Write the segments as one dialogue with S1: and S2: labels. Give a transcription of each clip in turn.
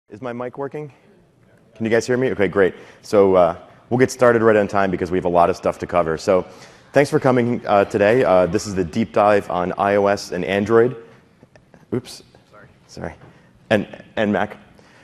S1: Is my mic working? Can you guys hear me? Okay, great. So we'll get started right on time because we have a lot of stuff to cover. So thanks for coming today. This is the deep dive on iOS and Android. Oops. Sorry. And Mac.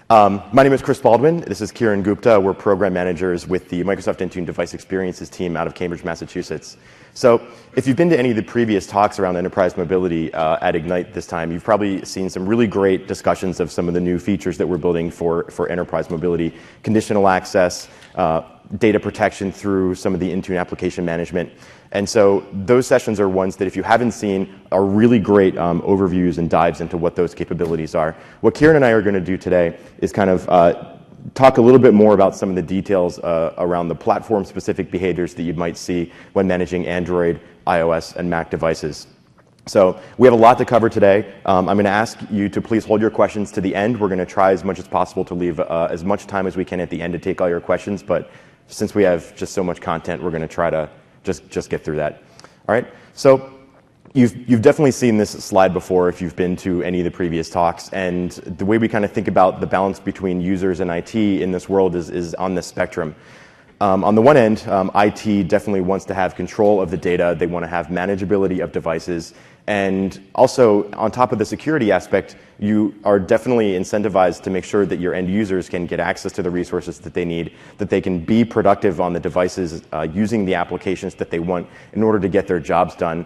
S1: My name is Chris Baldwin. This is Kiran Gupta. We're program managers with the Microsoft Intune Device Experiences team out of Cambridge, Massachusetts. So if you've been to any of the previous talks around enterprise mobility at Ignite this time, you've probably seen some really great discussions of some of the new features that we're building for enterprise mobility, conditional access, data protection through some of the Intune application management. And so those sessions are ones that if you haven't seen are really great overviews and dives into what those capabilities are. What Kiran and I are going to do today is kind of talk a little bit more about some of the details around the platform-specific behaviors that you might see when managing Android, iOS, and Mac devices. So we have a lot to cover today. I'm going to ask you to please hold your questions to the end. We're going to try as much as possible to leave as much time as we can at the end to take all your questions. But since we have just so much content, we're going to try to just get through that. All right. So you've definitely seen this slide before if you've been to any of the previous talks. And the way we kind of think about the balance between users and IT in this world is on this spectrum. On the one end, IT definitely wants to have control of the data. They want to have manageability of devices. And also, on top of the security aspect, you are definitely incentivized to make sure that your end users can get access to the resources that they need, that they can be productive on the devices using the applications that they want in order to get their jobs done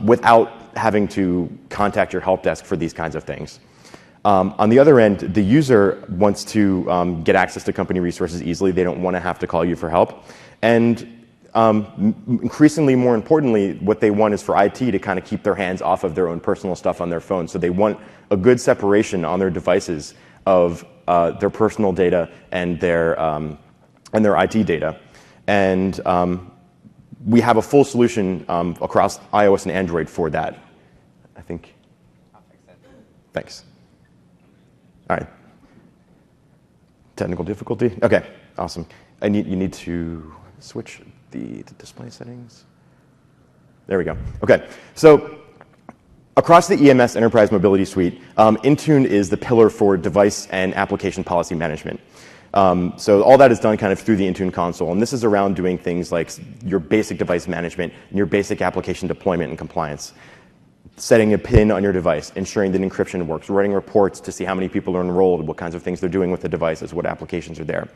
S1: without having to contact your help desk for these kinds of things. On the other end, the user wants to get access to company resources easily. They don't want to have to call you for help. And increasingly more importantly, what they want is for IT to kind of keep their hands off of their own personal stuff on their phone. So they want a good separation on their devices of their personal data and their IT data. And we have a full solution across iOS and Android for that. I think. I'll fix it. Thanks. All right. Technical difficulty? Okay, awesome. You need to switch the display settings. There we go. Okay, so across the EMS Enterprise Mobility Suite, Intune is the pillar for device and application policy management. So all that is done kind of through the Intune console, and this is around doing things like your basic device management and your basic application deployment and compliance. Setting a PIN on your device, ensuring that encryption works, writing reports to see how many people are enrolled, what kinds of things they're doing with the devices, what applications are there.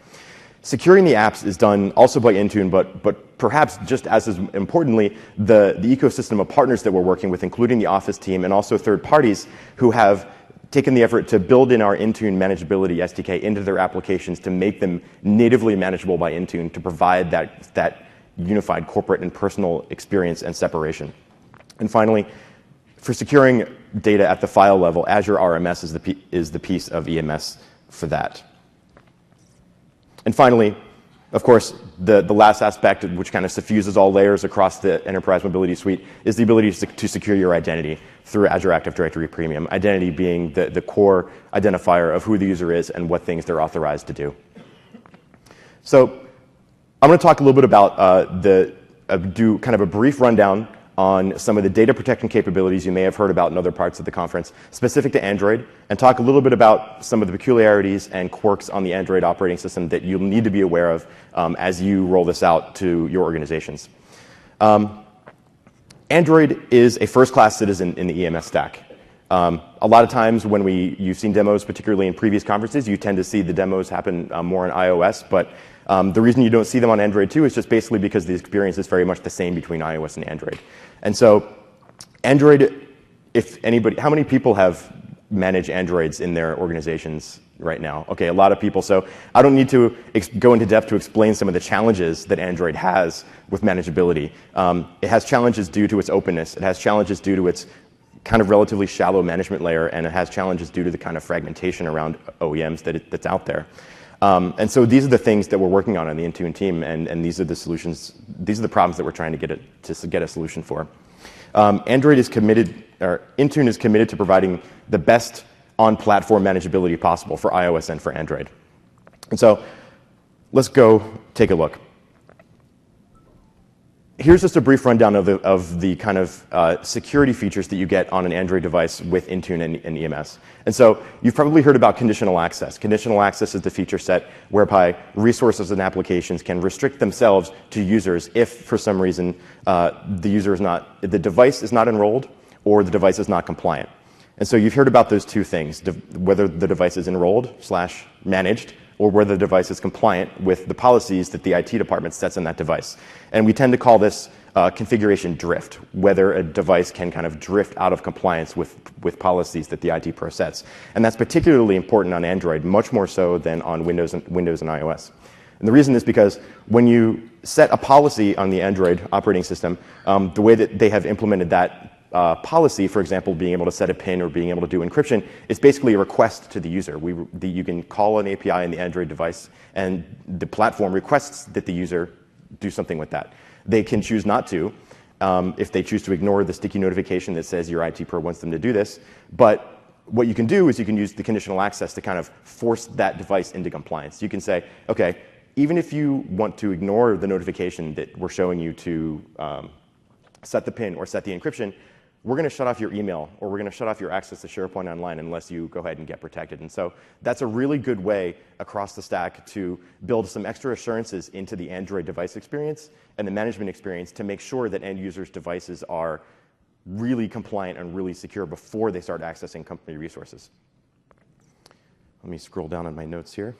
S1: Securing the apps is done also by Intune, but perhaps just as importantly, the ecosystem of partners that we're working with, including the Office team and also third parties who have taken the effort to build in our Intune manageability SDK into their applications to make them natively manageable by Intune to provide that unified corporate and personal experience and separation. And finally, for securing data at the file level, Azure RMS is the piece of EMS for that. And finally, of course, the last aspect, which kind of suffuses all layers across the Enterprise Mobility Suite, is the ability to secure your identity through Azure Active Directory Premium, identity being the core identifier of who the user is and what things they're authorized to do. So I'm going to talk a little bit about do kind of a brief rundown on some of the data protection capabilities you may have heard about in other parts of the conference, specific to Android, and talk a little bit about some of the peculiarities and quirks on the Android operating system that you'll need to be aware of as you roll this out to your organizations. Android is a first-class citizen in the EMS stack. A lot of times when you've seen demos, particularly in previous conferences, you tend to see the demos happen more on iOS, but the reason you don't see them on Android too is just basically because the experience is very much the same between iOS and Android. And so Android, if anybody, how many people have managed Androids in their organizations right now? Okay, a lot of people. So I don't need to go into depth to explain some of the challenges that Android has with manageability. It has challenges due to its openness. It has challenges due to its kind of relatively shallow management layer, and it has challenges due to the kind of fragmentation around OEMs that's out there. And so these are the things that we're working on the Intune team, and these are the solutions. These are the problems that we're trying to get a solution for. Android is committed, or Intune is committed to providing the best on-platform manageability possible for iOS and for Android. And so let's go take a look. here's just a brief rundown of the kind of security features that you get on an Android device with Intune and EMS. And so you've probably heard about conditional access. Conditional access is the feature set whereby resources and applications can restrict themselves to users if, for some reason, the device is not enrolled or the device is not compliant. And so you've heard about those two things, whether the device is enrolled/managed, or whether the device is compliant with the policies that the IT department sets on that device. And we tend to call this configuration drift, whether a device can kind of drift out of compliance with policies that the IT pro sets. And that's particularly important on Android, much more so than on Windows and iOS. And the reason is because when you set a policy on the Android operating system, the way that they have implemented that policy, for example, being able to set a PIN or being able to do encryption, is basically a request to the user. You can call an API in the Android device, and the platform requests that the user do something with that. They can choose not to, if they choose to ignore the sticky notification that says your IT pro wants them to do this. But what you can do is you can use the conditional access to kind of force that device into compliance. You can say, OK, even if you want to ignore the notification that we're showing you to set the PIN or set the encryption, we're going to shut off your email, or we're going to shut off your access to SharePoint Online unless you go ahead and get protected. And so that's a really good way across the stack to build some extra assurances into the Android device experience and the management experience to make sure that end users' devices are really compliant and really secure before they start accessing company resources. Let me scroll down on my notes here.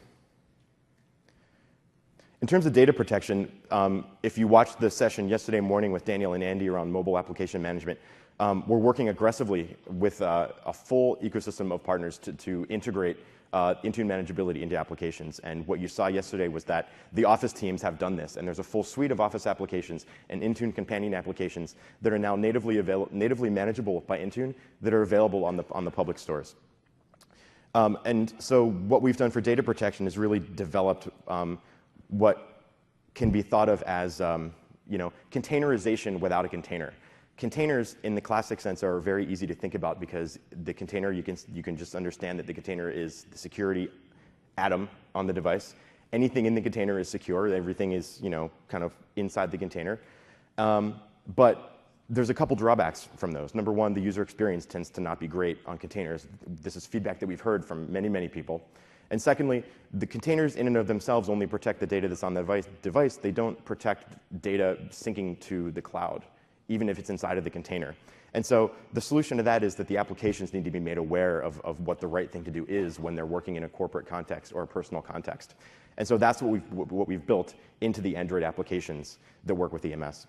S1: In terms of data protection, if you watched the session yesterday morning with Daniel and Andy around mobile application management, we're working aggressively with a full ecosystem of partners to integrate Intune manageability into applications. And what you saw yesterday was that the Office teams have done this. And there's a full suite of Office applications and Intune companion applications that are now natively manageable by Intune that are available on the public stores. And so what we've done for data protection is really developed what can be thought of as containerization without a container. Containers, in the classic sense, are very easy to think about because the container, you can just understand that the container is the security atom on the device. Anything in the container is secure. Everything is kind of inside the container. But there's a couple drawbacks from those. Number one, the user experience tends to not be great on containers. This is feedback that we've heard from many, many people. And secondly, the containers in and of themselves only protect the data that's on the device. They don't protect data syncing to the cloud, even if it's inside of the container. And so the solution to that is that the applications need to be made aware of what the right thing to do is when they're working in a corporate context or a personal context. And so that's what we've built into the Android applications that work with EMS.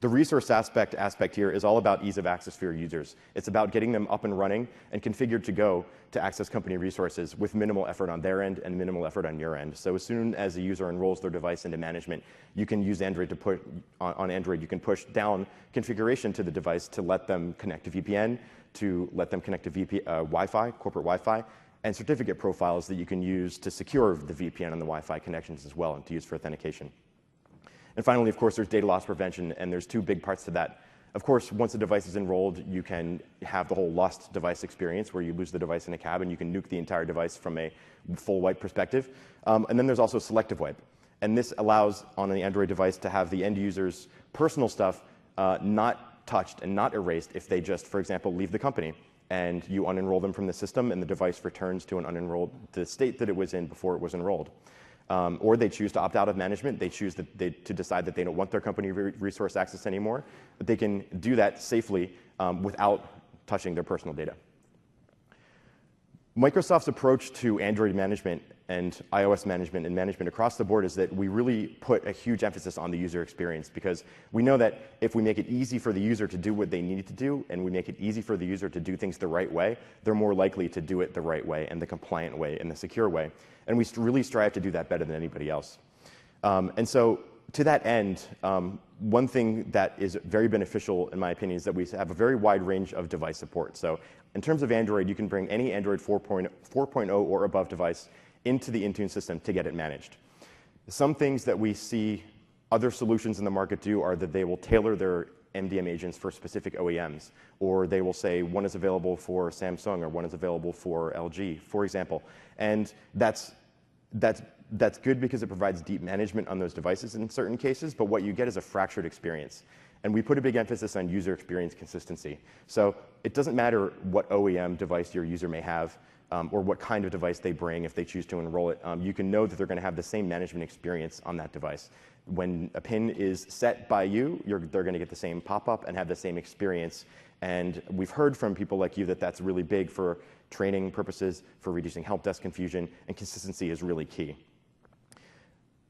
S1: The resource aspect here is all about ease of access for your users. It's about getting them up and running and configured to go to access company resources with minimal effort on their end and minimal effort on your end. So as soon as a user enrolls their device into management, you can use Android to put on Android. You can push down configuration to the device to let them connect to VPN, to let them connect to Wi-Fi, corporate Wi-Fi, and certificate profiles that you can use to secure the VPN and the Wi-Fi connections as well and to use for authentication. And finally, of course, there's data loss prevention, and there's two big parts to that. Of course, once a device is enrolled, you can have the whole lost device experience where you lose the device in a cab and you can nuke the entire device from a full wipe perspective. And then there's also selective wipe. And this allows, on an Android device, to have the end user's personal stuff not touched and not erased if they just, for example, leave the company and you unenroll them from the system and the device returns to the state that it was in before it was enrolled. Or they choose to opt out of management. They choose to decide that they don't want their company resource access anymore. But they can do that safely without touching their personal data. Microsoft's approach to Android management and iOS management and management across the board is that we really put a huge emphasis on the user experience because we know that if we make it easy for the user to do what they need to do and we make it easy for the user to do things the right way, they're more likely to do it the right way and the compliant way and the secure way. And we really strive to do that better than anybody else. And so to that end, one thing that is very beneficial, in my opinion, is that we have a very wide range of device support. So in terms of Android, you can bring any Android 4.0 or above device into the Intune system to get it managed. Some things that we see other solutions in the market do are that they will tailor their MDM agents for specific OEMs, or they will say one is available for Samsung or one is available for LG, for example. And that's That's good because it provides deep management on those devices in certain cases, but what you get is a fractured experience. And we put a big emphasis on user experience consistency. So it doesn't matter what OEM device your user may have or what kind of device they bring if they choose to enroll it. You can know that they're going to have the same management experience on that device. When a PIN is set by you, they're going to get the same pop-up and have the same experience. And we've heard from people like you that that's really big for training purposes, for reducing help desk confusion, and consistency is really key.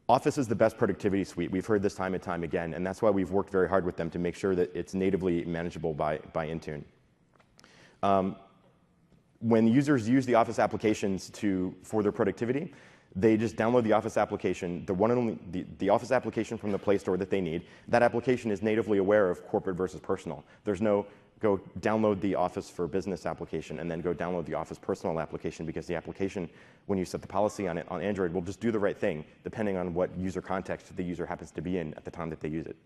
S1: Office is the best productivity suite. We've heard this time and time again, and that's why we've worked very hard with them to make sure that it's natively manageable by Intune. When users use the Office applications for their productivity, they just download the Office application, the Office application from the Play Store that they need. That application is natively aware of corporate versus personal. There's no go download the Office for Business application and then go download the Office Personal application, because the application, when you set the policy on it on Android, will just do the right thing depending on what user context the user happens to be in at the time that they use it.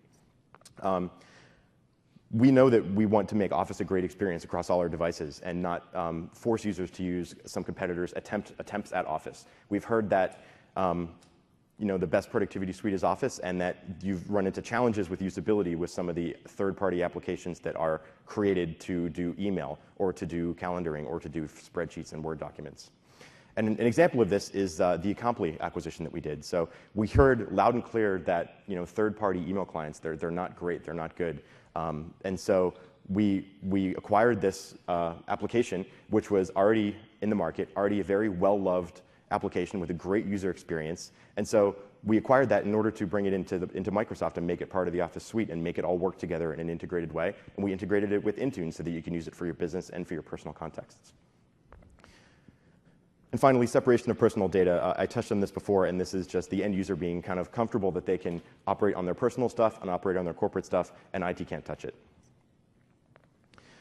S1: We know that we want to make Office a great experience across all our devices and not force users to use some competitors' attempts at Office. We've heard that the best productivity suite is Office, and that you've run into challenges with usability with some of the third-party applications that are created to do email or to do calendaring or to do spreadsheets and Word documents. And an example of this is the Acompli acquisition that we did. So we heard loud and clear that third-party email clients, they're not great, they're not good. And so we acquired this application, which was already in the market, already a very well-loved application with a great user experience. And so we acquired that in order to bring it into Microsoft and make it part of the Office suite and make it all work together in an integrated way. And we integrated it with Intune so that you can use it for your business and for your personal contexts. And finally, separation of personal data. I touched on this before, and this is just the end user being kind of comfortable that they can operate on their personal stuff and operate on their corporate stuff, and IT can't touch it.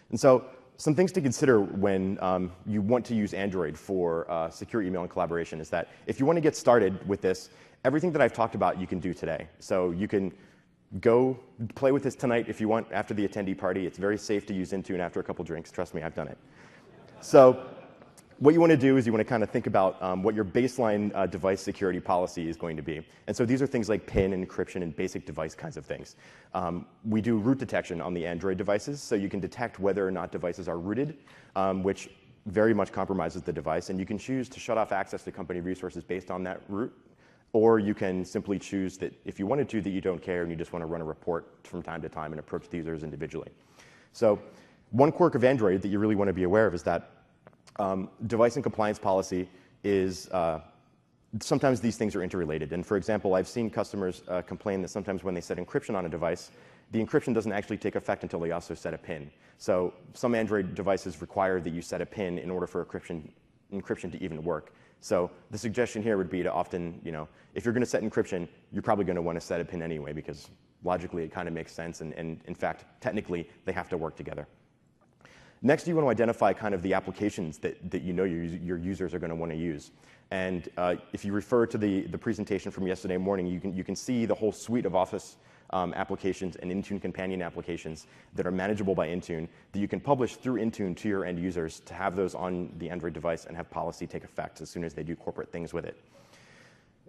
S1: And so some things to consider when you want to use Android for secure email and collaboration is that if you want to get started with this, everything that I've talked about you can do today. So you can go play with this tonight if you want after the attendee party. It's very safe to use Intune after a couple drinks. Trust me, I've done it. So what you want to do is you want to kind of think about what your baseline device security policy is going to be. And so these are things like PIN, encryption, and basic device kinds of things. We do root detection on the Android devices, so you can detect whether or not devices are rooted, which very much compromises the device. And you can choose to shut off access to company resources based on that root, or you can simply choose that if you wanted to, that you don't care and you just want to run a report from time to time and approach the users individually. So one quirk of Android that you really want to be aware of is that device and compliance policy is sometimes these things are interrelated. And for example, I've seen customers complain that sometimes when they set encryption on a device, the encryption doesn't actually take effect until they also set a PIN. So some Android devices require that you set a PIN in order for encryption to even work. So the suggestion here would be to often, if you're going to set encryption, you're probably going to want to set a PIN anyway, because logically it kind of makes sense, and in fact, technically, they have to work together. Next, you want to identify kind of the applications that your users are going to want to use. And if you refer to the presentation from yesterday morning, you can see the whole suite of Office applications and Intune companion applications that are manageable by Intune that you can publish through Intune to your end users to have those on the Android device and have policy take effect as soon as they do corporate things with it.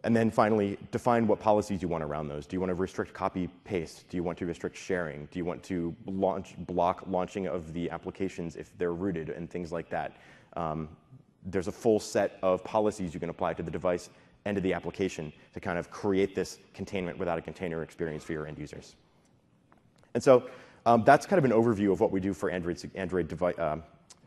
S1: And then finally, define what policies you want around those. Do you want to restrict copy-paste? Do you want to restrict sharing? Do you want to block launching of the applications if they're rooted and things like that? There's a full set of policies you can apply to the device and to the application to kind of create this containment without a container experience for your end users. And so that's kind of an overview of what we do for Android device,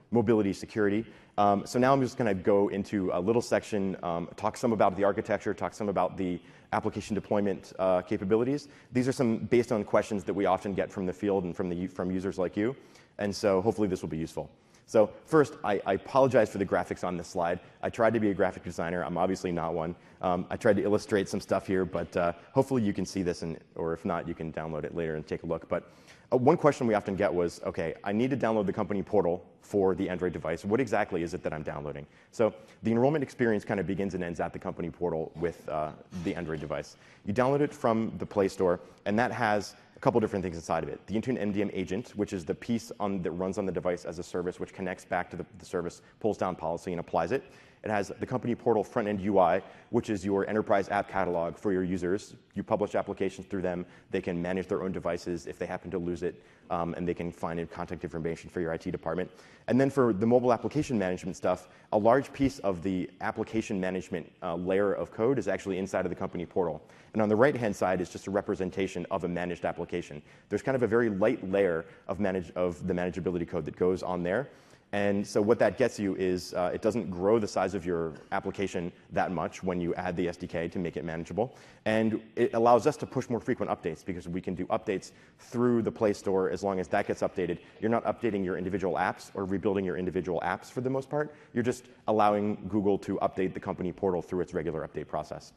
S1: mobility security. So now I'm just going to go into a little section, talk some about the architecture, talk some about the application deployment capabilities. These are some based on questions that we often get from the field and from users like you. And so hopefully this will be useful. So first, I apologize for the graphics on this slide. I tried to be a graphic designer. I'm obviously not one. I tried to illustrate some stuff here, but hopefully you can see this, or if not, you can download it later and take a look. But one question we often get was, OK, I need to download the company portal for the Android device. What exactly is it that I'm downloading? So the enrollment experience kind of begins and ends at the company portal with the Android device. You download it from the Play Store, and that has a couple different things inside of it. The Intune MDM agent, which is the piece that runs on the device as a service, which connects back to the service, pulls down policy, and applies it. It has the company portal front-end UI, which is your enterprise app catalog for your users. You publish applications through them. They can manage their own devices if they happen to lose it, and they can find contact information for your IT department. And then for the mobile application management stuff, a large piece of the application management layer of code is actually inside of the company portal. And on the right-hand side is just a representation of a managed application. There's kind of a very light layer of the manageability code that goes on there. And so what that gets you is it doesn't grow the size of your application that much when you add the SDK to make it manageable. And it allows us to push more frequent updates because we can do updates through the Play Store as long as that gets updated. You're not updating your individual apps or rebuilding your individual apps for the most part. You're just allowing Google to update the company portal through its regular update process.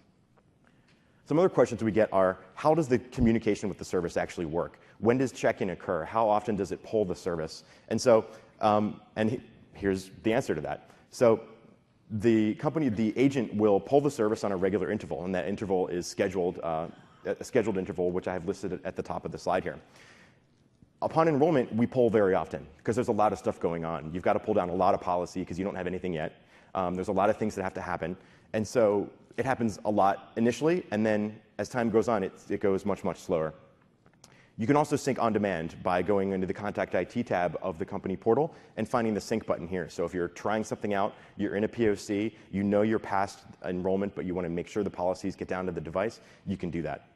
S1: Some other questions we get are, how does the communication with the service actually work? When does check-in occur? How often does it pull the service? And so, here's the answer to that. So the agent will pull the service on a regular interval, and that interval is scheduled, a scheduled interval, which I have listed at the top of the slide here. Upon enrollment, we pull very often because there's a lot of stuff going on. You've got to pull down a lot of policy because you don't have anything yet. There's a lot of things that have to happen. And so it happens a lot initially, and then as time goes on, it goes much, much slower. You can also sync on demand by going into the Contact IT tab of the company portal and finding the sync button here. So if you're trying something out, you're in a POC, you know you're past enrollment, but you want to make sure the policies get down to the device, you can do that.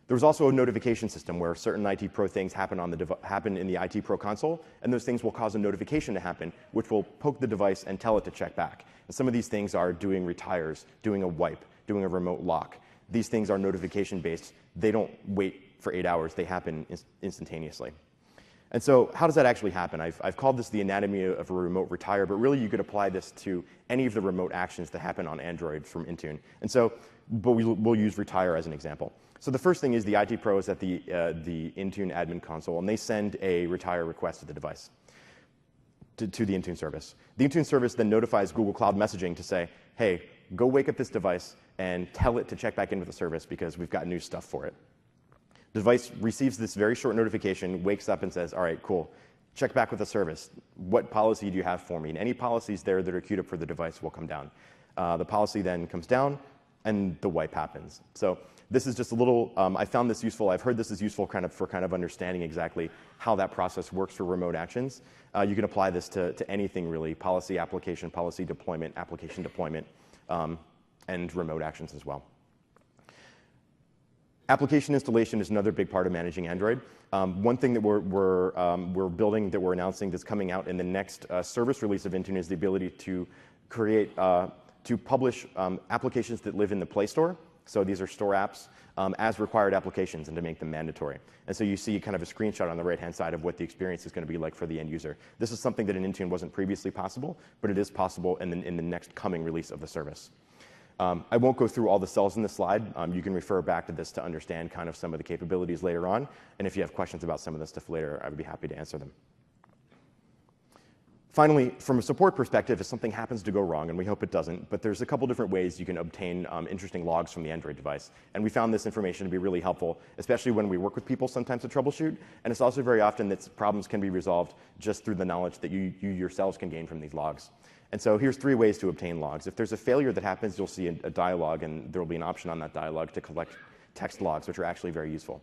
S1: There's also a notification system where certain IT Pro things happen in the IT Pro console, and those things will cause a notification to happen, which will poke the device and tell it to check back. And some of these things are doing retires, doing a wipe, doing a remote lock. These things are notification-based. They don't wait for 8 hours. They happen instantaneously. And so how does that actually happen? I've called this the anatomy of a remote retire, but really you could apply this to any of the remote actions that happen on Android from Intune. And so, but we'll use retire as an example. So the first thing is the IT Pro is at the Intune admin console, and they send a retire request to the device, to the Intune service. The Intune service then notifies Google Cloud Messaging to say, hey, go wake up this device and tell it to check back in with the service because we've got new stuff for it. The device receives this very short notification, wakes up and says, all right, cool, check back with the service. What policy do you have for me? And any policies there that are queued up for the device will come down. The policy then comes down, and the wipe happens. So this is just a little, I found this useful. I've heard this is useful for understanding exactly how that process works for remote actions. You can apply this to anything really, policy application, policy deployment, application deployment, and remote actions as well. Application installation is another big part of managing Android. One thing that we're building, that we're announcing, that's coming out in the next service release of Intune is the ability to create, to publish applications that live in the Play Store. So these are store apps as required applications and to make them mandatory. And so you see kind of a screenshot on the right-hand side of what the experience is going to be like for the end user. This is something that in Intune wasn't previously possible, but it is possible in the next coming release of the service. I won't go through all the cells in this slide. You can refer back to this to understand kind of some of the capabilities later on. And if you have questions about some of this stuff later, I would be happy to answer them. Finally, from a support perspective, if something happens to go wrong, and we hope it doesn't, but there's a couple different ways you can obtain interesting logs from the Android device. And we found this information to be really helpful, especially when we work with people sometimes to troubleshoot. And it's also very often that problems can be resolved just through the knowledge that you yourselves can gain from these logs. And so here's 3 ways to obtain logs. If there's a failure that happens, you'll see a dialog, and there will be an option on that dialog to collect text logs, which are actually very useful.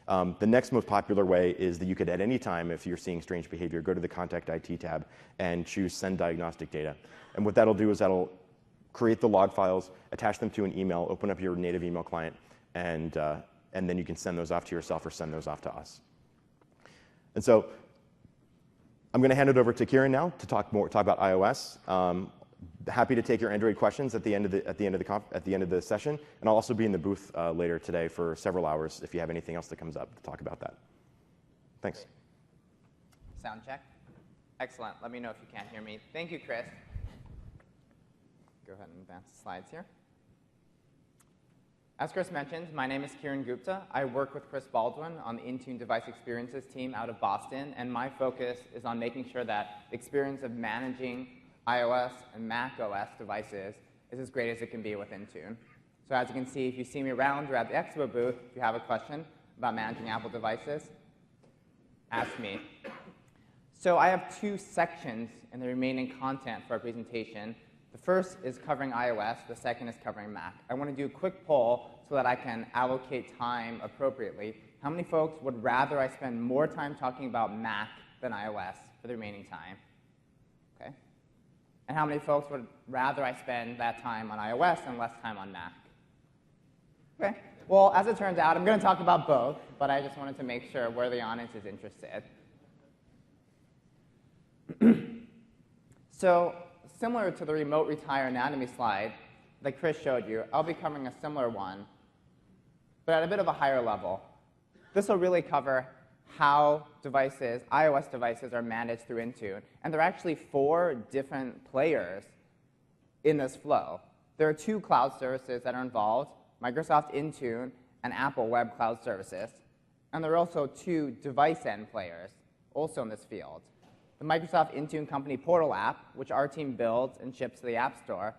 S1: The next most popular way is that you could, at any time, if you're seeing strange behavior, go to the Contact IT tab and choose Send Diagnostic Data. And what that'll do is that'll create the log files, attach them to an email, open up your native email client, and then you can send those off to yourself or send those off to us. And so I'm going to hand it over to Kieran now to talk about iOS. Happy to take your Android questions at the end of the session, and I'll also be in the booth later today for several hours if you have anything else that comes up to talk about that. Thanks.
S2: Sound check. Excellent. Let me know if you can't hear me. Thank you, Chris. Go ahead and advance the slides here. As Chris mentioned, my name is Kieran Gupta. I work with Chris Baldwin on the Intune Device Experiences team out of Boston, and my focus is on making sure that the experience of managing iOS and Mac OS devices is as great as it can be with Intune. So as you can see, if you see me around or at the Expo booth, if you have a question about managing Apple devices, ask me. So I have 2 sections in the remaining content for our presentation. The first is covering iOS. The second is covering Mac. I want to do a quick poll so that I can allocate time appropriately. How many folks would rather I spend more time talking about Mac than iOS for the remaining time? Okay. And how many folks would rather I spend that time on iOS and less time on Mac? Okay. Well, as it turns out, I'm going to talk about both, but I just wanted to make sure where the audience is interested. So, similar to the remote retire anatomy slide that Chris showed you, I'll be covering a similar one, but at a bit of a higher level. This will really cover how devices, iOS devices, are managed through Intune. And there are actually 4 different players in this flow. There are 2 cloud services that are involved, Microsoft Intune and Apple Web Cloud Services. And there are also 2 device-end players also in this field. The Microsoft Intune Company Portal app, which our team builds and ships to the App Store,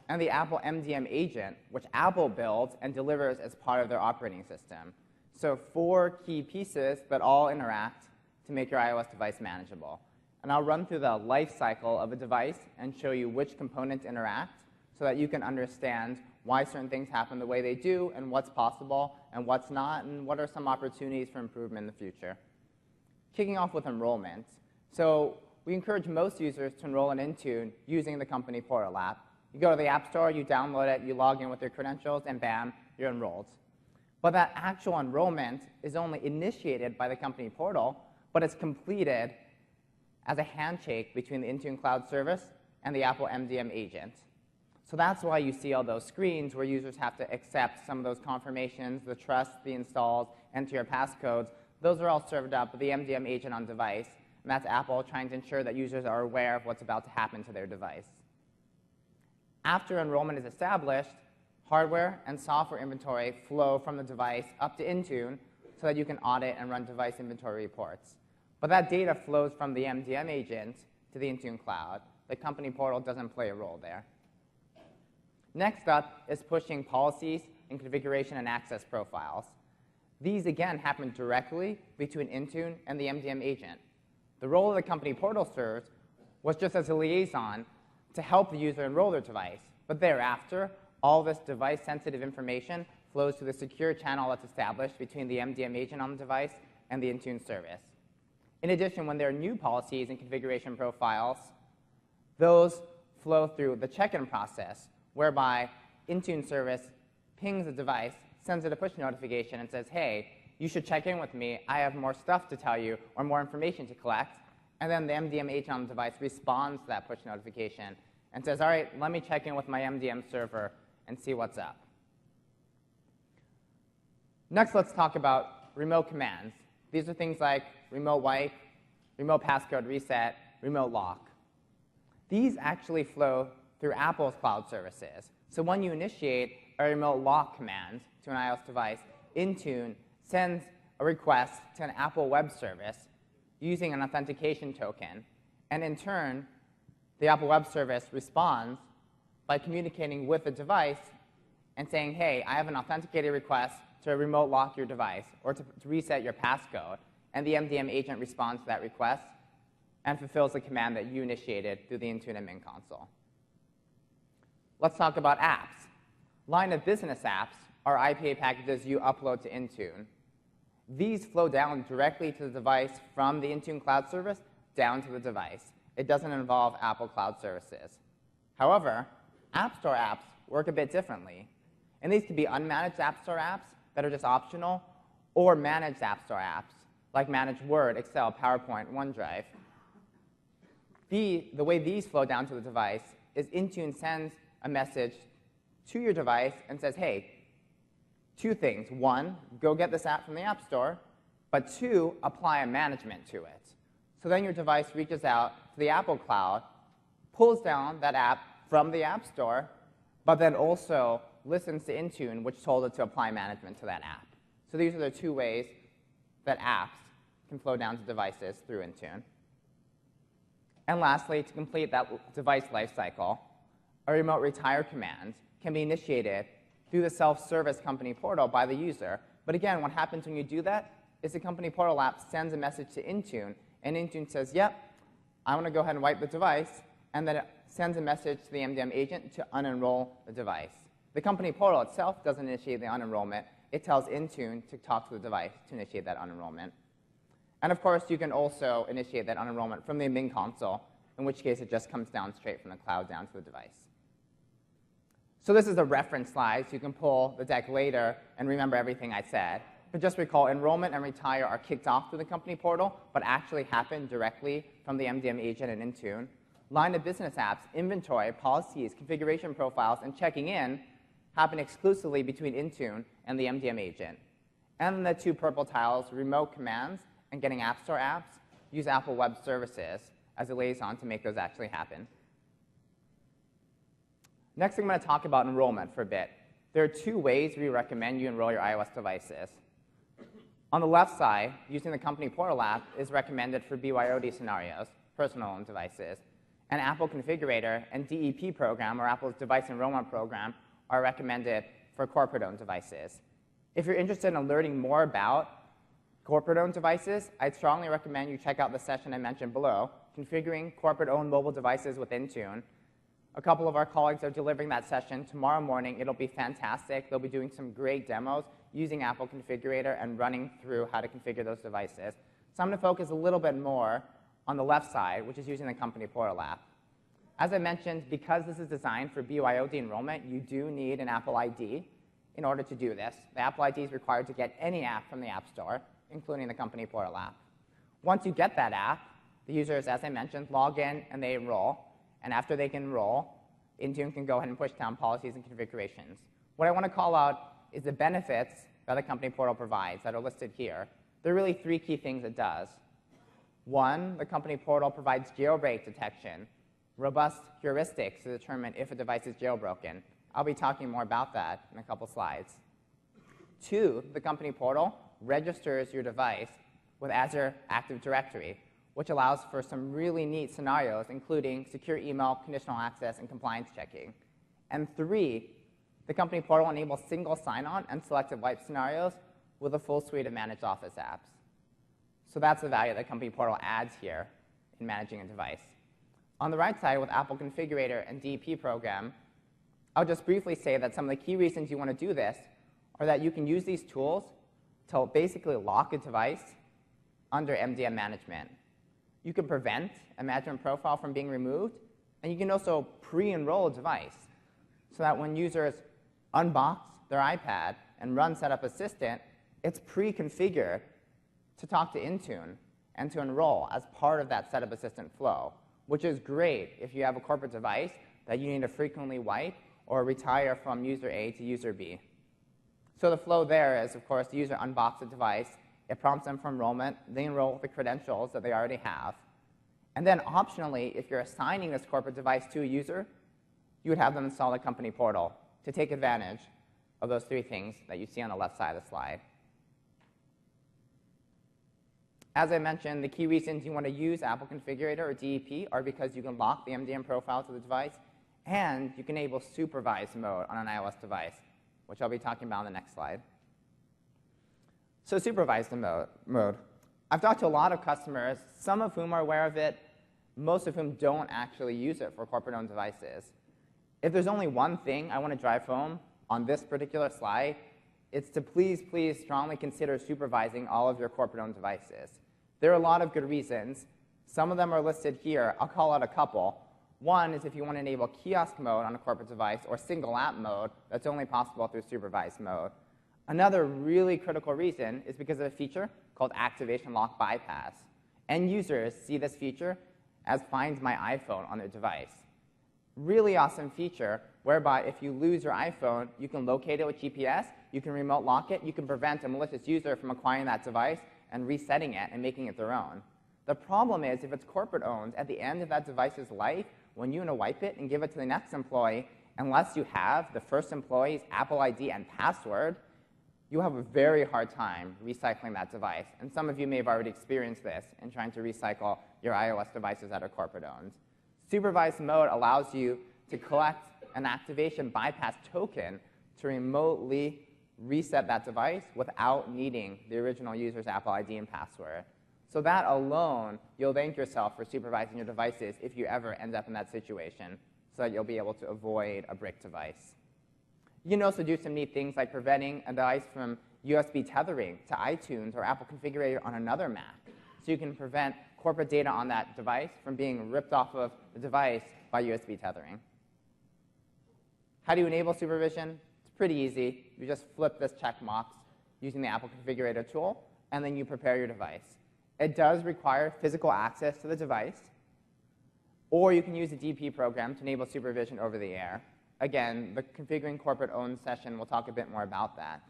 S2: and the Apple MDM agent, which Apple builds and delivers as part of their operating system. So 4 key pieces that all interact to make your iOS device manageable. And I'll run through the life cycle of a device and show you which components interact so that you can understand why certain things happen the way they do and what's possible and what's not and what are some opportunities for improvement in the future. Kicking off with enrollment. So we encourage most users to enroll in Intune using the company portal app. You go to the App Store, you download it, you log in with your credentials, and bam, you're enrolled. But that actual enrollment is only initiated by the company portal, but it's completed as a handshake between the Intune Cloud Service and the Apple MDM agent. So that's why you see all those screens where users have to accept some of those confirmations, the trust, the installs, enter your passcodes. Those are all served up with the MDM agent on device. And that's Apple trying to ensure that users are aware of what's about to happen to their device. After enrollment is established, hardware and software inventory flow from the device up to Intune so that you can audit and run device inventory reports. But that data flows from the MDM agent to the Intune Cloud. The company portal doesn't play a role there. Next up is pushing policies and configuration and access profiles. These, again, happen directly between Intune and the MDM agent. The role of the company portal serves was just as a liaison to help the user enroll their device. But thereafter, all this device-sensitive information flows to the secure channel that's established between the MDM agent on the device and the Intune service. In addition, when there are new policies and configuration profiles, those flow through the check-in process, whereby Intune service pings the device, sends it a push notification, and says, hey, you should check in with me. I have more stuff to tell you or more information to collect. And then the MDM agent on the device responds to that push notification and says, all right, let me check in with my MDM server and see what's up. Next, let's talk about remote commands. These are things like remote wipe, remote passcode reset, remote lock. These actually flow through Apple's cloud services. So when you initiate a remote lock command to an iOS device, Intune sends a request to an Apple web service using an authentication token. And in turn, the Apple web service responds by communicating with the device and saying, hey, I have an authenticated request to remote lock your device or to reset your passcode. And the MDM agent responds to that request and fulfills the command that you initiated through the Intune admin console. Let's talk about apps. Line of business apps are IPA packages you upload to Intune. These flow down directly to the device from the Intune Cloud Service down to the device. It doesn't involve Apple Cloud Services. However, App Store apps work a bit differently. And these could be unmanaged App Store apps that are just optional, or managed App Store apps, like Managed Word, Excel, PowerPoint, OneDrive. The way these flow down to the device is Intune sends a message to your device and says, hey, 2 things. 1, go get this app from the App Store, but 2, apply a management to it. So then your device reaches out to the Apple Cloud, pulls down that app from the App Store, but then also listens to Intune, which told it to apply management to that app. So these are the 2 ways that apps can flow down to devices through Intune. And lastly, to complete that device lifecycle, a remote retire command can be initiated through the self-service company portal by the user. But again, what happens when you do that is the company portal app sends a message to Intune, and Intune says, yep, I want to go ahead and wipe the device, and then it sends a message to the MDM agent to unenroll the device. The company portal itself doesn't initiate the unenrollment. It tells Intune to talk to the device to initiate that unenrollment. And of course, you can also initiate that unenrollment from the admin console, in which case it just comes down straight from the cloud down to the device. So this is a reference slide, so you can pull the deck later and remember everything I said. But just recall, enrollment and retire are kicked off through the company portal, but actually happen directly from the MDM agent in Intune. Line of business apps, inventory, policies, configuration profiles, and checking in happen exclusively between Intune and the MDM agent. And the two purple tiles, remote commands and getting App Store apps, use Apple Web Services as a liaison to make those actually happen. Next, I'm going to talk about enrollment for a bit. There are two ways we recommend you enroll your iOS devices. On the left side, using the company portal app is recommended for BYOD scenarios, personal-owned devices. And Apple Configurator and DEP program, or Apple's Device Enrollment Program, are recommended for corporate-owned devices. If you're interested in learning more about corporate-owned devices, I'd strongly recommend you check out the session I mentioned below, Configuring Corporate-Owned Mobile Devices with Intune. A couple of our colleagues are delivering that session tomorrow morning. It'll be fantastic. They'll be doing some great demos using Apple Configurator and running through how to configure those devices. So I'm going to focus a little bit more on the left side, which is using the company portal app. As I mentioned, because this is designed for BYOD enrollment, you do need an Apple ID in order to do this. The Apple ID is required to get any app from the App Store, including the company portal app. Once you get that app, the users, as I mentioned, log in and they enroll. And after they can enroll, Intune can go ahead and push down policies and configurations. What I want to call out is the benefits that the company portal provides that are listed here. There are really three key things it does. One, the company portal provides jailbreak detection, robust heuristics to determine if a device is jailbroken. I'll be talking more about that in a couple slides. Two, the company portal registers your device with Azure Active Directory, which allows for some really neat scenarios, including secure email, conditional access, and compliance checking. And three, the company portal enables single sign-on and selective wipe scenarios with a full suite of managed Office apps. So that's the value that company portal adds here in managing a device. On the right side, with Apple Configurator and DEP program, I'll just briefly say that some of the key reasons you want to do this are that you can use these tools to basically lock a device under MDM management. You can prevent a management profile from being removed, and you can also pre-enroll a device so that when users unbox their iPad and run Setup Assistant, it's pre-configured to talk to Intune and to enroll as part of that Setup Assistant flow, which is great if you have a corporate device that you need to frequently wipe or retire from user A to user B. So the flow there is, of course, the user unboxes the device. It prompts them for enrollment. They enroll with the credentials that they already have. And then optionally, if you're assigning this corporate device to a user, you would have them install the company portal to take advantage of those three things that you see on the left side of the slide. As I mentioned, the key reasons you want to use Apple Configurator or DEP are because you can lock the MDM profile to the device, and you can enable supervised mode on an iOS device, which I'll be talking about on the next slide. So supervised mode. I've talked to a lot of customers, some of whom are aware of it, most of whom don't actually use it for corporate-owned devices. If there's only one thing I want to drive home on this particular slide, it's to please, please strongly consider supervising all of your corporate-owned devices. There are a lot of good reasons. Some of them are listed here. I'll call out a couple. One is if you want to enable kiosk mode on a corporate device or single app mode, that's only possible through supervised mode. Another really critical reason is because of a feature called Activation Lock Bypass. End users see this feature as Find My iPhone on their device. Really awesome feature whereby if you lose your iPhone, you can locate it with GPS, you can remote lock it, you can prevent a malicious user from acquiring that device and resetting it and making it their own. The problem is if it's corporate owned, at the end of that device's life, when you want to wipe it and give it to the next employee, unless you have the first employee's Apple ID and password, you have a very hard time recycling that device. And some of you may have already experienced this in trying to recycle your iOS devices that are corporate owned. Supervised mode allows you to collect an activation bypass token to remotely reset that device without needing the original user's Apple ID and password. So that alone, you'll thank yourself for supervising your devices if you ever end up in that situation, so that you'll be able to avoid a brick device. You can also do some neat things like preventing a device from USB tethering to iTunes or Apple Configurator on another Mac. So you can prevent corporate data on that device from being ripped off of the device by USB tethering. How do you enable supervision? It's pretty easy. You just flip this check box using the Apple Configurator tool, and then you prepare your device. It does require physical access to the device, or you can use a DP program to enable supervision over the air. Again, the Configuring Corporate-Owned session will talk a bit more about that.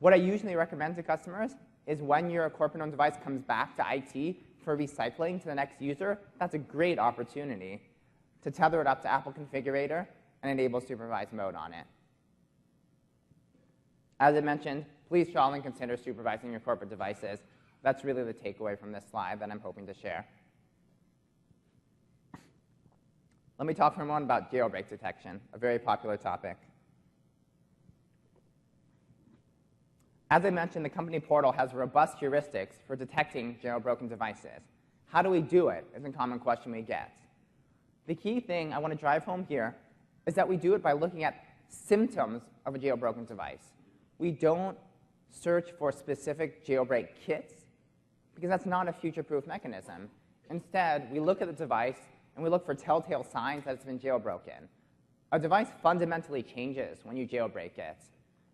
S2: What I usually recommend to customers is when your corporate-owned device comes back to IT for recycling to the next user, that's a great opportunity to tether it up to Apple Configurator and enable supervised mode on it. As I mentioned, please strongly consider supervising your corporate devices. That's really the takeaway from this slide that I'm hoping to share. Let me talk for a moment about jailbreak detection, a very popular topic. As I mentioned, the company portal has robust heuristics for detecting jailbroken devices. How do we do it is a common question we get. The key thing I want to drive home here is that we do it by looking at symptoms of a jailbroken device. We don't search for specific jailbreak kits, because that's not a future-proof mechanism. Instead, we look at the device and we look for telltale signs that it's been jailbroken. A device fundamentally changes when you jailbreak it.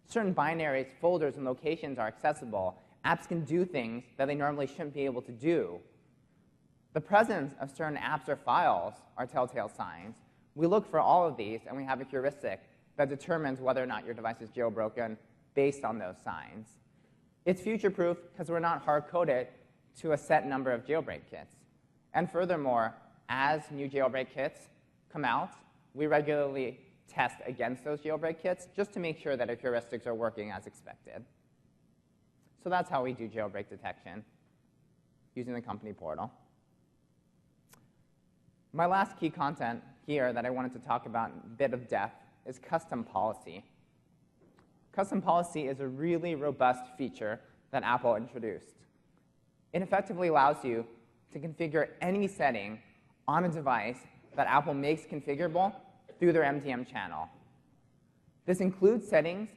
S2: Certain binaries, folders, and locations are accessible. Apps can do things that they normally shouldn't be able to do. The presence of certain apps or files are telltale signs. We look for all of these, and we have a heuristic that determines whether or not your device is jailbroken based on those signs. It's future-proof because we're not hard-coded to a set number of jailbreak kits. And furthermore, as new jailbreak kits come out, we regularly test against those jailbreak kits just to make sure that our heuristics are working as expected. So that's how we do jailbreak detection using the company portal. My last key content here that I wanted to talk about in a bit of depth is custom policy. Custom policy is a really robust feature that Apple introduced. It effectively allows you to configure any setting on a device that Apple makes configurable through their MDM channel. This includes settings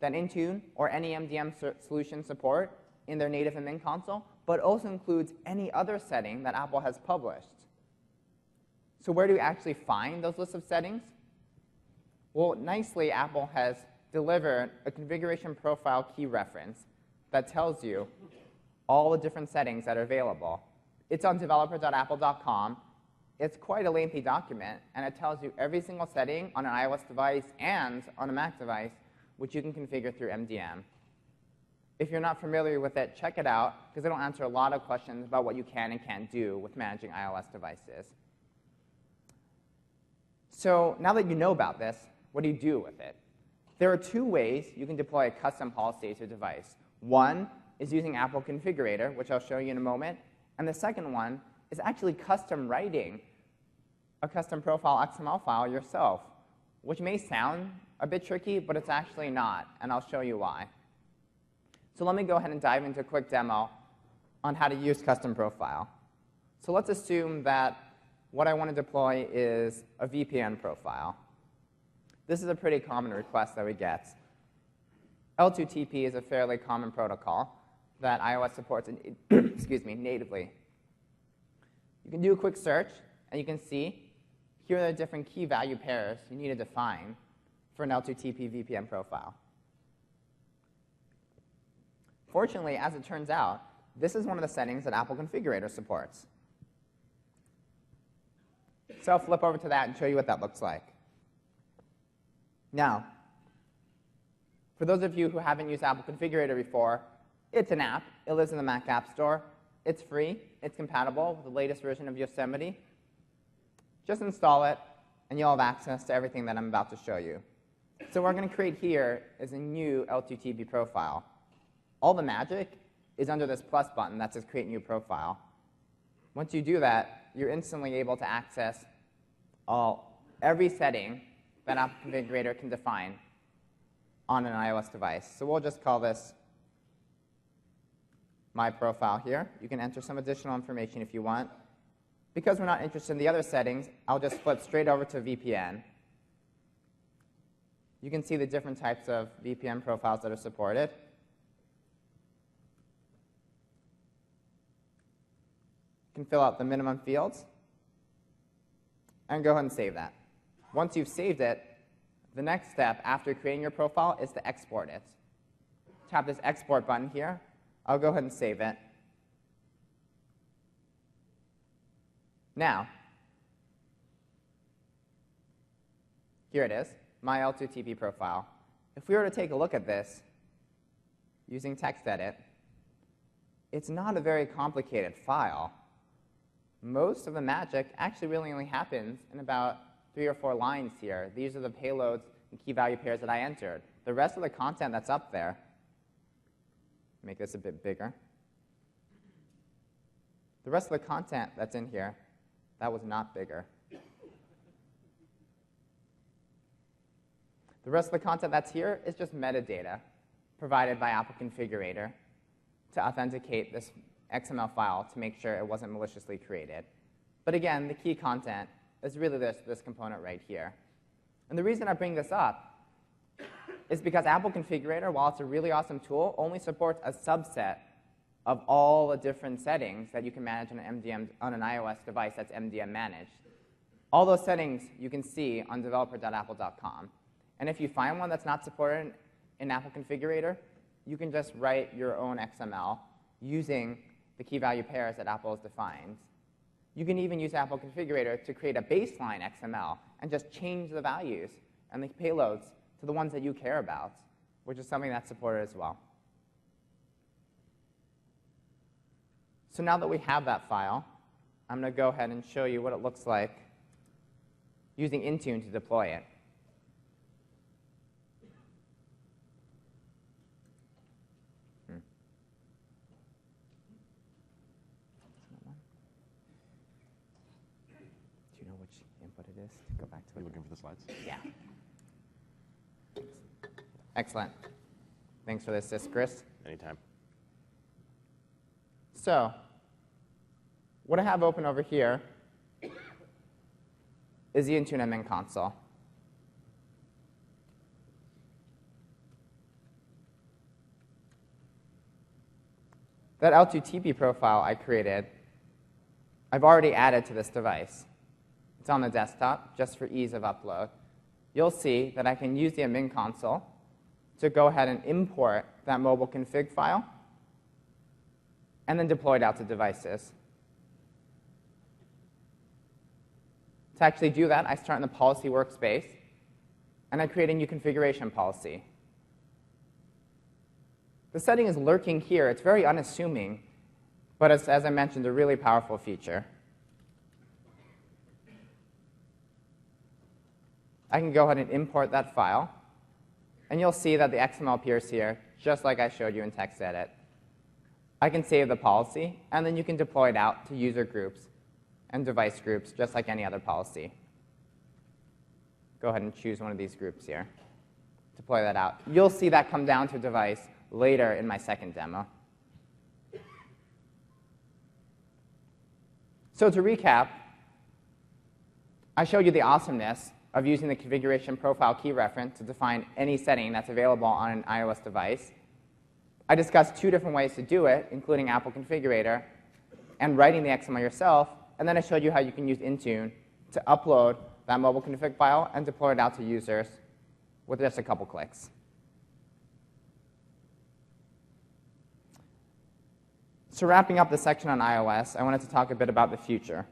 S2: that Intune or any MDM solution support in their native admin console, but also includes any other setting that Apple has published. So where do we actually find those lists of settings? Well, nicely, Apple has delivered a configuration profile key reference that tells you all the different settings that are available. It's on developer.apple.com. It's quite a lengthy document, and it tells you every single setting on an iOS device and on a Mac device, which you can configure through MDM. If you're not familiar with it, check it out, because it'll answer a lot of questions about what you can and can't do with managing iOS devices. So now that you know about this, what do you do with it? There are two ways you can deploy a custom policy to your device. One is using Apple Configurator, which I'll show you in a moment. And the second one is actually custom writing a custom profile XML file yourself, which may sound a bit tricky, but it's actually not, and I'll show you why. So let me go ahead and dive into a quick demo on how to use custom profile. So let's assume that what I want to deploy is a VPN profile. This is a pretty common request that we get. L2TP is a fairly common protocol that iOS supports natively. You can do a quick search, and you can see here are the different key value pairs you need to define for an L2TP VPN profile. Fortunately, as it turns out, this is one of the settings that Apple Configurator supports. So I'll flip over to that and show you what that looks like. Now, for those of you who haven't used Apple Configurator before, it's an app. It lives in the Mac App Store. It's free. It's compatible with the latest version of Yosemite. Just install it, and you'll have access to everything that I'm about to show you. So what we're going to create here is a new L2TP profile. All the magic is under this plus button that says Create New Profile. Once you do that, you're instantly able to access every setting that Apple Configurator can define on an iOS device. So we'll just call this my profile here. You can enter some additional information if you want. Because we're not interested in the other settings, I'll just flip straight over to VPN. You can see the different types of VPN profiles that are supported. You can fill out the minimum fields and go ahead and save that. Once you've saved it, the next step after creating your profile is to export it. Tap this export button here. I'll go ahead and save it. Now, here it is, my L2TP profile. If we were to take a look at this using TextEdit, it's not a very complicated file. Most of the magic actually really only happens in about 3 or 4 lines here. These are the payloads and key value pairs that I entered. The rest of the content that's up there, make this a bit bigger. The rest of the content that's in here, that was not bigger. The rest of the content that's here is just metadata provided by Apple Configurator to authenticate this XML file to make sure it wasn't maliciously created. But again, the key content is really this component right here. And the reason I bring this up is because Apple Configurator, while it's a really awesome tool, only supports a subset of all the different settings that you can manage on an iOS device that's MDM managed. All those settings you can see on developer.apple.com. And if you find one that's not supported in Apple Configurator, you can just write your own XML using the key value pairs that Apple has defined. You can even use Apple Configurator to create a baseline XML and just change the values and the payloads to the ones that you care about, which is something that's supported as well. So now that we have that file, I'm going to go ahead and show you what it looks like using Intune to deploy it. Do you know which input it is? Go back to it.
S1: Are you looking for the slides?
S2: Yeah. Excellent. Thanks for the assist, Chris.
S1: Anytime.
S2: So what I have open over here is the Intune admin console. That L2TP profile I created, I've already added to this device. It's on the desktop just for ease of upload. You'll see that I can use the admin console to go ahead and import that mobile config file and then deploy it out to devices. To actually do that, I start in the policy workspace, and I create a new configuration policy. The setting is lurking here. It's very unassuming, but it's, as I mentioned, a really powerful feature. I can go ahead and import that file, and you'll see that the XML appears here, just like I showed you in TextEdit. I can save the policy, and then you can deploy it out to user groups and device groups, just like any other policy. Go ahead and choose one of these groups here. Deploy that out. You'll see that come down to a device later in my second demo. So to recap, I showed you the awesomeness of using the configuration profile key reference to define any setting that's available on an iOS device. I discussed 2 different ways to do it, including Apple Configurator and writing the XML yourself, and then I showed you how you can use Intune to upload that mobile config file and deploy it out to users with just a couple clicks. So wrapping up the section on iOS, I wanted to talk a bit about the future.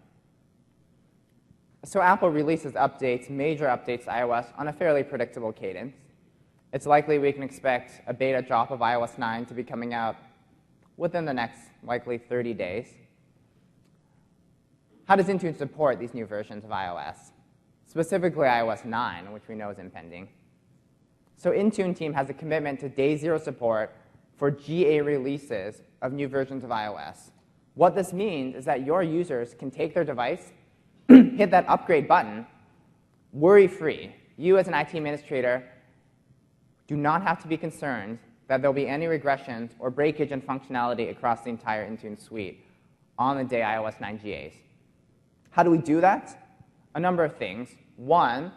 S2: So Apple releases major updates to iOS on a fairly predictable cadence. It's likely we can expect a beta drop of iOS 9 to be coming out within the next, likely, 30 days. How does Intune support these new versions of iOS? Specifically iOS 9, which we know is impending. So Intune team has a commitment to day 0 support for GA releases of new versions of iOS. What this means is that your users can take their device, hit that upgrade button, worry-free. You as an IT administrator do not have to be concerned that there'll be any regressions or breakage in functionality across the entire Intune suite on the day iOS 9 GAs. How do we do that? A number of things. One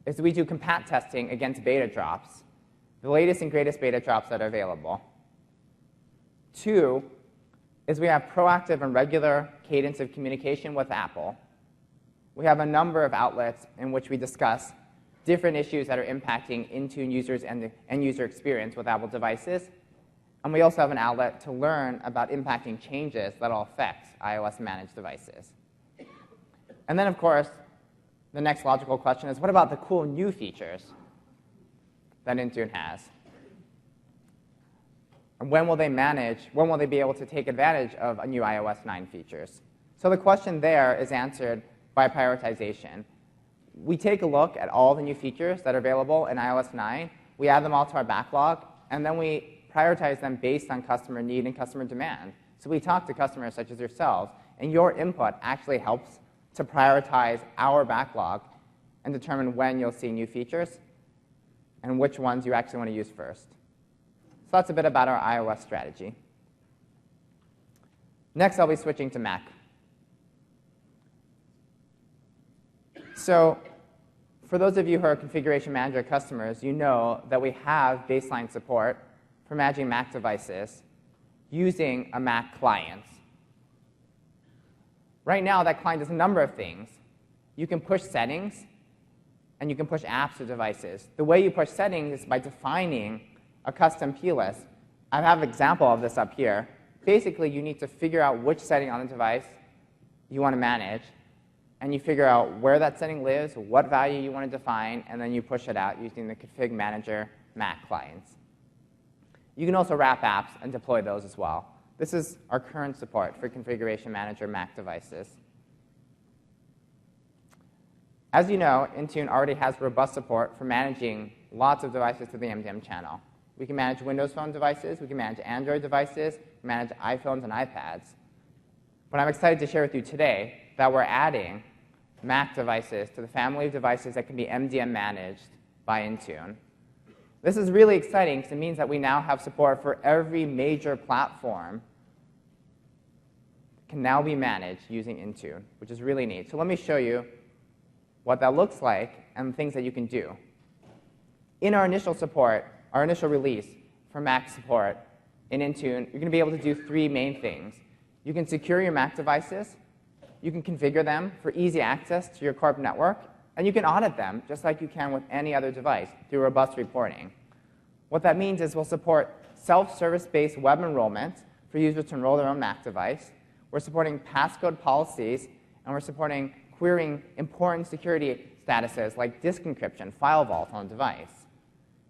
S2: is we do compat testing against beta drops, the latest and greatest beta drops that are available. Two is we have proactive and regular cadence of communication with Apple. We have a number of outlets in which we discuss different issues that are impacting Intune users and the end-user experience with Apple devices. And we also have an outlet to learn about impacting changes that will affect iOS-managed devices. And then, of course, the next logical question is, what about the cool new features that Intune has? And when will they be able to take advantage of a new iOS 9 features? So the question there is answered by prioritization. We take a look at all the new features that are available in iOS 9, we add them all to our backlog, and then we prioritize them based on customer need and customer demand. So we talk to customers such as yourselves, and your input actually helps to prioritize our backlog and determine when you'll see new features and which ones you actually want to use first. So that's a bit about our iOS strategy. Next, I'll be switching to Mac. So for those of you who are Configuration Manager customers, you know that we have baseline support for managing Mac devices using a Mac client. Right now, that client does a number of things. You can push settings, and you can push apps to devices. The way you push settings is by defining a custom plist. I have an example of this up here. Basically, you need to figure out which setting on the device you want to manage, and you figure out where that setting lives, what value you want to define, and then you push it out using the Config Manager Mac clients. You can also wrap apps and deploy those as well. This is our current support for Configuration Manager Mac devices. As you know, Intune already has robust support for managing lots of devices through the MDM channel. We can manage Windows Phone devices, we can manage Android devices, manage iPhones and iPads. But I'm excited to share with you today that we're adding Mac devices to the family of devices that can be MDM managed by Intune. This is really exciting because it means that we now have support for every major platform can now be managed using Intune, which is really neat. So let me show you what that looks like and things that you can do. In our initial support, our initial release for Mac support in Intune, you're going to be able to do three main things. You can secure your Mac devices, you can configure them for easy access to your corp network, and you can audit them just like you can with any other device through robust reporting. What that means is we'll support self-service-based web enrollment for users to enroll their own Mac device. We're supporting passcode policies, and we're supporting querying important security statuses like disk encryption, file vault on a device.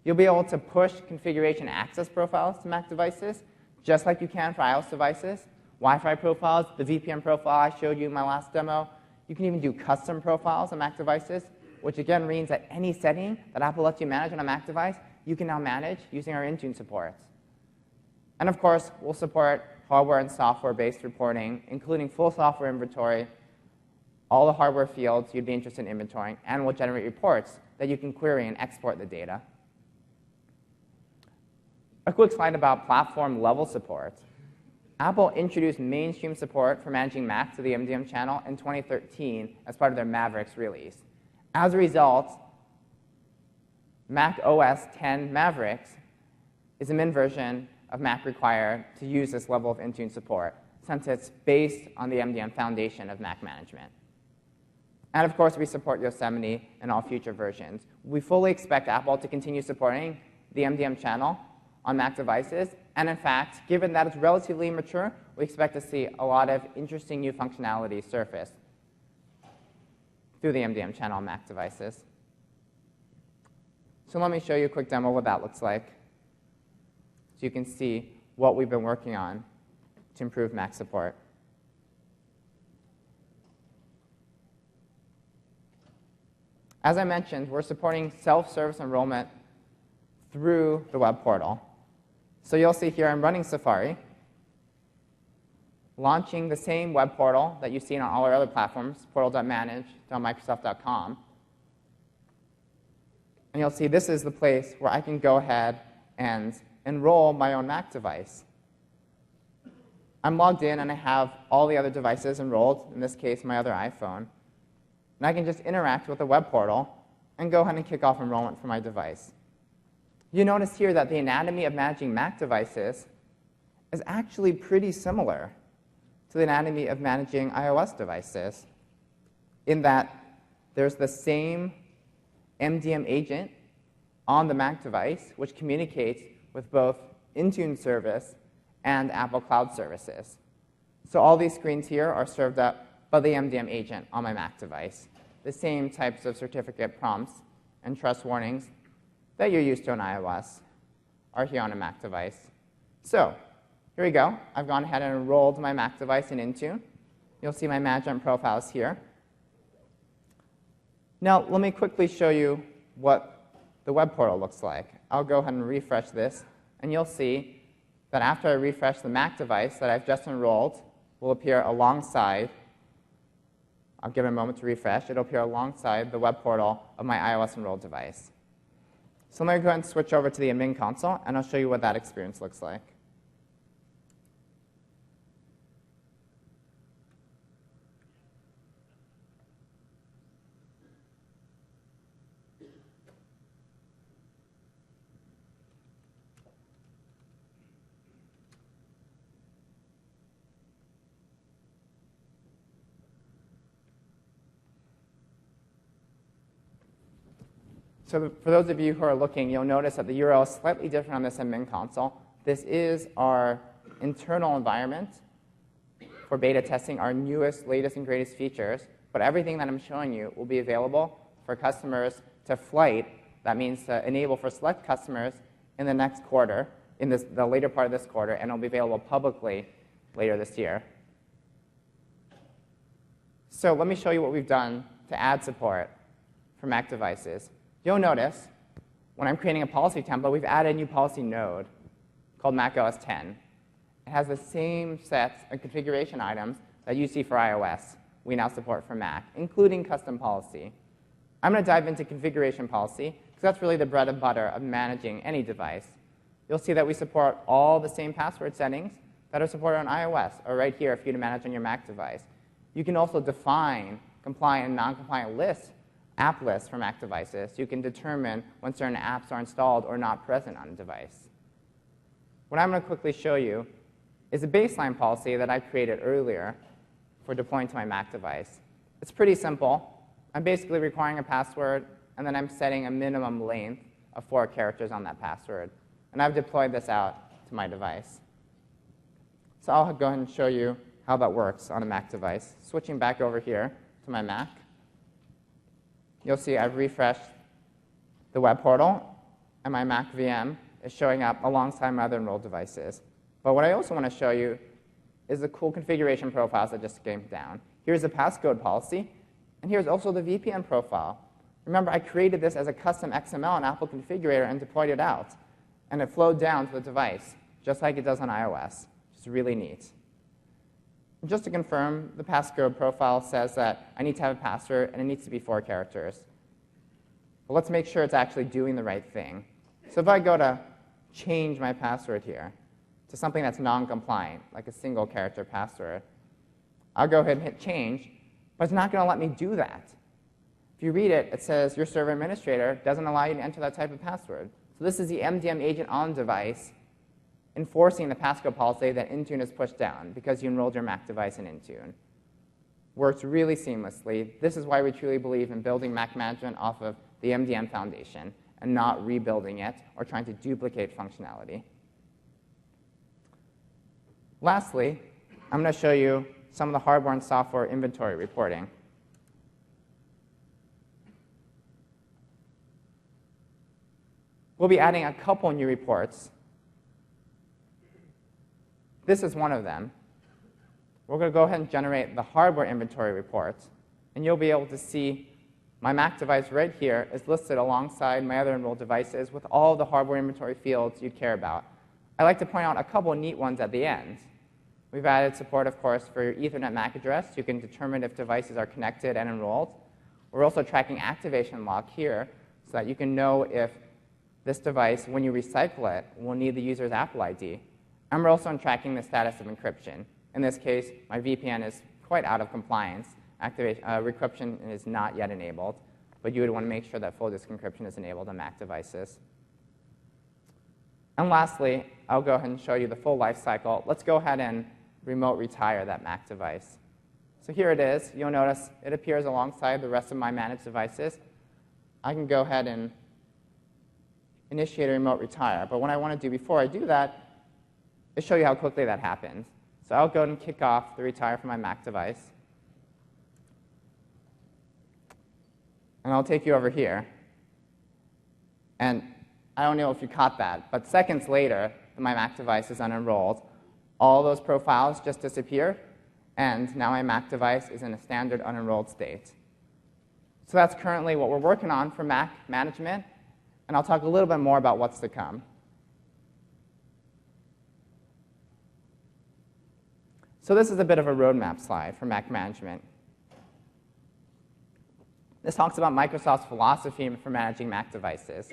S2: You'll be able to push configuration access profiles to Mac devices, just like you can for iOS devices. Wi-Fi profiles, the VPN profile I showed you in my last demo. You can even do custom profiles on Mac devices, which again means that any setting that Apple lets you manage on a Mac device, you can now manage using our Intune supports. And of course, we'll support hardware and software-based reporting, including full software inventory, all the hardware fields you'd be interested in inventorying, and we'll generate reports that you can query and export the data. A quick slide about platform-level support. Apple introduced mainstream support for managing Mac to the MDM channel in 2013 as part of their Mavericks release. As a result, Mac OS X Mavericks is a min version of Mac required to use this level of Intune support, since it's based on the MDM foundation of Mac management. And of course, we support Yosemite in all future versions. We fully expect Apple to continue supporting the MDM channel on Mac devices. And in fact, given that it's relatively mature, we expect to see a lot of interesting new functionality surface through the MDM channel on Mac devices. So let me show you a quick demo of what that looks like, so you can see what we've been working on to improve Mac support. As I mentioned, we're supporting self-service enrollment through the web portal. So you'll see here I'm running Safari, launching the same web portal that you've seen on all our other platforms, portal.manage.microsoft.com. And you'll see this is the place where I can go ahead and enroll my own Mac device. I'm logged in, and I have all the other devices enrolled, in this case, my other iPhone. And I can just interact with the web portal and go ahead and kick off enrollment for my device. You notice here that the anatomy of managing Mac devices is actually pretty similar to the anatomy of managing iOS devices, in that there's the same MDM agent on the Mac device, which communicates with both Intune service and Apple Cloud services. So all these screens here are served up by the MDM agent on my Mac device. The same types of certificate prompts and trust warnings that you're used to on iOS are here on a Mac device. So here we go. I've gone ahead and enrolled my Mac device in Intune. You'll see my management profiles here. Now, let me quickly show you what the web portal looks like. I'll go ahead and refresh this, and you'll see that after I refresh, the Mac device that I've just enrolled will appear alongside. I'll give it a moment to refresh. It'll appear alongside the web portal of my iOS enrolled device. So let me go ahead and switch over to the admin console, and I'll show you what that experience looks like. So for those of you who are looking, you'll notice that the URL is slightly different on this admin console. This is our internal environment for beta testing our newest, latest, and greatest features. But everything that I'm showing you will be available for customers to flight. That means to enable for select customers in the next quarter, in the later part of this quarter, and it'll be available publicly later this year. So let me show you what we've done to add support for Mac devices. You'll notice when I'm creating a policy template, we've added a new policy node called macOS 10. It has the same sets of configuration items that you see for iOS we now support for Mac, including custom policy. I'm going to dive into configuration policy, because that's really the bread and butter of managing any device. You'll see that we support all the same password settings that are supported on iOS, or right here for you to manage on your Mac device. You can also define compliant and non-compliant lists, app lists for Mac devices, so you can determine when certain apps are installed or not present on a device. What I'm going to quickly show you is a baseline policy that I created earlier for deploying to my Mac device. It's pretty simple. I'm basically requiring a password, and then I'm setting a minimum length of 4 characters on that password. And I've deployed this out to my device. So I'll go ahead and show you how that works on a Mac device. Switching back over here to my Mac, you'll see I've refreshed the web portal, and my Mac VM is showing up alongside my other enrolled devices. But what I also want to show you is the cool configuration profiles that just came down. Here's the passcode policy, and here's also the VPN profile. Remember, I created this as a custom XML and Apple configurator and deployed it out. And it flowed down to the device, just like it does on iOS. It's really neat. And just to confirm, the passcode profile says that I need to have a password, and it needs to be 4 characters. But let's make sure it's actually doing the right thing. So if I go to change my password here to something that's non-compliant, like a single character password, I'll go ahead and hit change, but it's not going to let me do that. If you read it, it says your server administrator doesn't allow you to enter that type of password. So this is the MDM agent on device enforcing the passcode policy that Intune has pushed down because you enrolled your Mac device in Intune. Works really seamlessly. This is why we truly believe in building Mac management off of the MDM foundation and not rebuilding it or trying to duplicate functionality. Lastly, I'm going to show you some of the hardware and software inventory reporting. We'll be adding a couple new reports. This is one of them. We're going to go ahead and generate the hardware inventory report, and you'll be able to see my Mac device right here is listed alongside my other enrolled devices with all the hardware inventory fields you'd care about. I like to point out a couple neat ones at the end. We've added support, of course, for your Ethernet MAC address. You can determine if devices are connected and enrolled. We're also tracking activation log here so that you can know if this device, when you recycle it, will need the user's Apple ID. And we're also tracking the status of encryption. In this case, my VPN is quite out of compliance. Recryption is not yet enabled, but you would want to make sure that full disk encryption is enabled on Mac devices. And lastly, I'll go ahead and show you the full life cycle. Let's go ahead and remote retire that Mac device. So here it is. You'll notice it appears alongside the rest of my managed devices. I can go ahead and initiate a remote retire. But what I want to do before I do that is show you how quickly that happens. So I'll go ahead and kick off the retire from my Mac device. And I'll take you over here. And I don't know if you caught that, but seconds later, my Mac device is unenrolled. All those profiles just disappear, and now my Mac device is in a standard unenrolled state. So that's currently what we're working on for Mac management, and I'll talk a little bit more about what's to come. So this is a bit of a roadmap slide for Mac management. This talks about Microsoft's philosophy for managing Mac devices.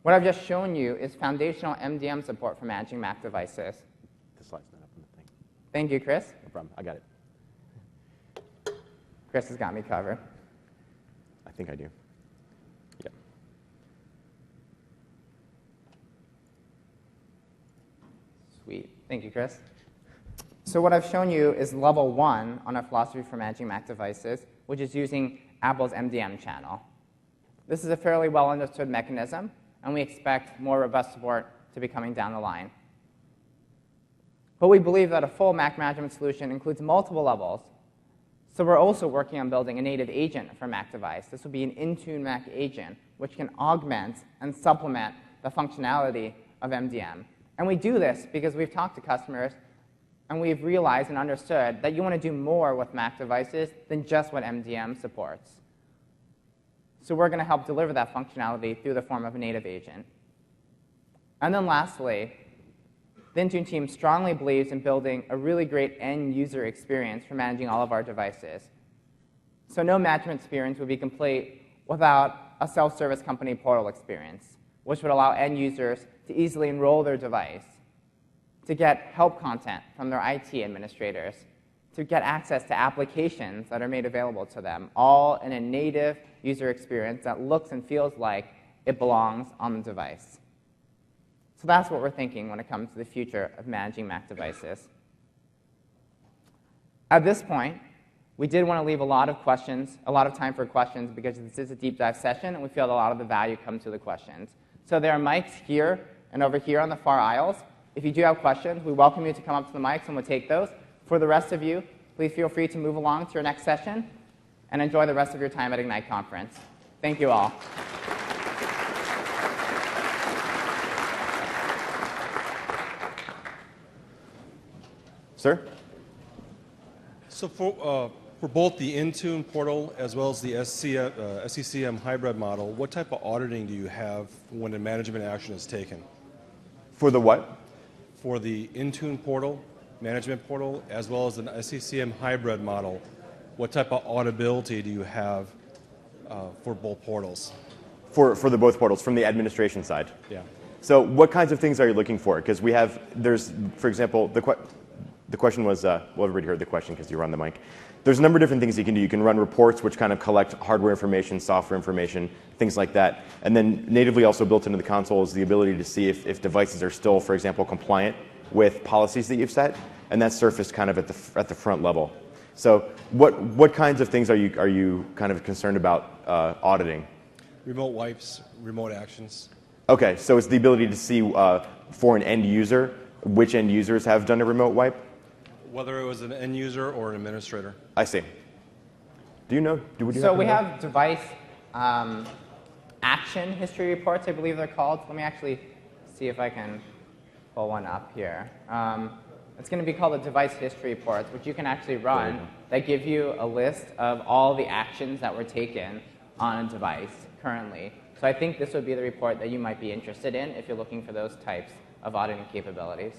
S2: What I've just shown you is foundational MDM support for managing Mac devices.
S1: The slide's not up on the thing.
S2: Thank you, Chris.
S1: No problem. I got it.
S2: Chris has got me covered.
S1: I think I do. Yeah.
S2: Sweet. Thank you, Chris. So what I've shown you is level 1 on our philosophy for managing Mac devices, which is using Apple's MDM channel. This is a fairly well understood mechanism, and we expect more robust support to be coming down the line. But we believe that a full Mac management solution includes multiple levels. So we're also working on building a native agent for Mac device. This will be an Intune Mac agent, which can augment and supplement the functionality of MDM. And we do this because we've talked to customers, and we've realized and understood that you want to do more with Mac devices than just what MDM supports. So we're going to help deliver that functionality through the form of a native agent. And then lastly, the Intune team strongly believes in building a really great end-user experience for managing all of our devices. So no management experience would be complete without a self-service company portal experience, which would allow end users to easily enroll their device, to get help content from their IT administrators, to get access to applications that are made available to them, all in a native user experience that looks and feels like it belongs on the device. So that's what we're thinking when it comes to the future of managing Mac devices. At this point, we did want to leave a lot of time for questions, because this is a deep dive session, and we feel that a lot of the value comes through the questions. So there are mics here and over here on the far aisles. If you do have questions, we welcome you to come up to the mics, and we'll take those. For the rest of you, please feel free to move along to your next session and enjoy the rest of your time at Ignite Conference. Thank you all.
S1: Sir?
S3: So for both the Intune portal as well as the SCCM hybrid model, what type of auditing do you have when a management action is taken?
S1: For the what?
S3: For the Intune portal, management portal, as well as an SCCM hybrid model, what type of auditability do you have for both portals?
S1: For the both portals, from the administration side?
S3: Yeah.
S1: So what kinds of things are you looking for? Because there's, for example, the question was, well, everybody heard the question because you were on the mic. There's a number of different things you can do. You can run reports, which kind of collect hardware information, software information, things like that. And then natively also built into the console is the ability to see if devices are still, for example, compliant with policies that you've set. And that's surfaced kind of at the front level. So what kinds of things are you kind of concerned about auditing?
S3: Remote wipes, remote actions.
S1: Okay, so it's the ability to see for an end user, which end users have done a remote wipe?
S3: Whether it was an end user or an administrator.
S1: I see. Do you know?
S2: So we have device action history reports, I believe they're called. Let me actually see if I can pull one up here. It's going to be called the device history reports, which you can actually run that give you a list of all the actions that were taken on a device currently. So I think this would be the report that you might be interested in if you're looking for those types of auditing capabilities.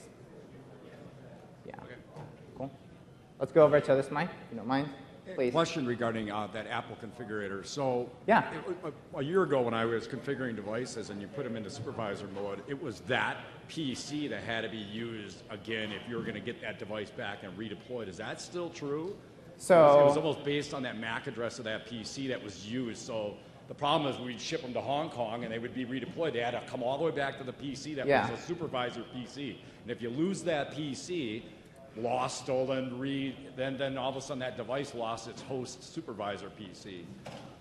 S2: Yeah. Okay. Cool. Let's go over to this mic, if you don't mind. Please.
S4: Question regarding that Apple configurator. So
S2: Yeah.
S4: A year ago when I was configuring devices and you put them into supervisor mode, it was that PC that had to be used again if you were going to get that device back and redeployed. Is that still true?
S2: So
S4: It was almost based on that MAC address of that PC that was used. So the problem is we'd ship them to Hong Kong and they would be redeployed. They had to come all the way back to the PC that was a supervisor PC. And if you lose that PC, lost, stolen, then all of a sudden that device lost its host supervisor PC.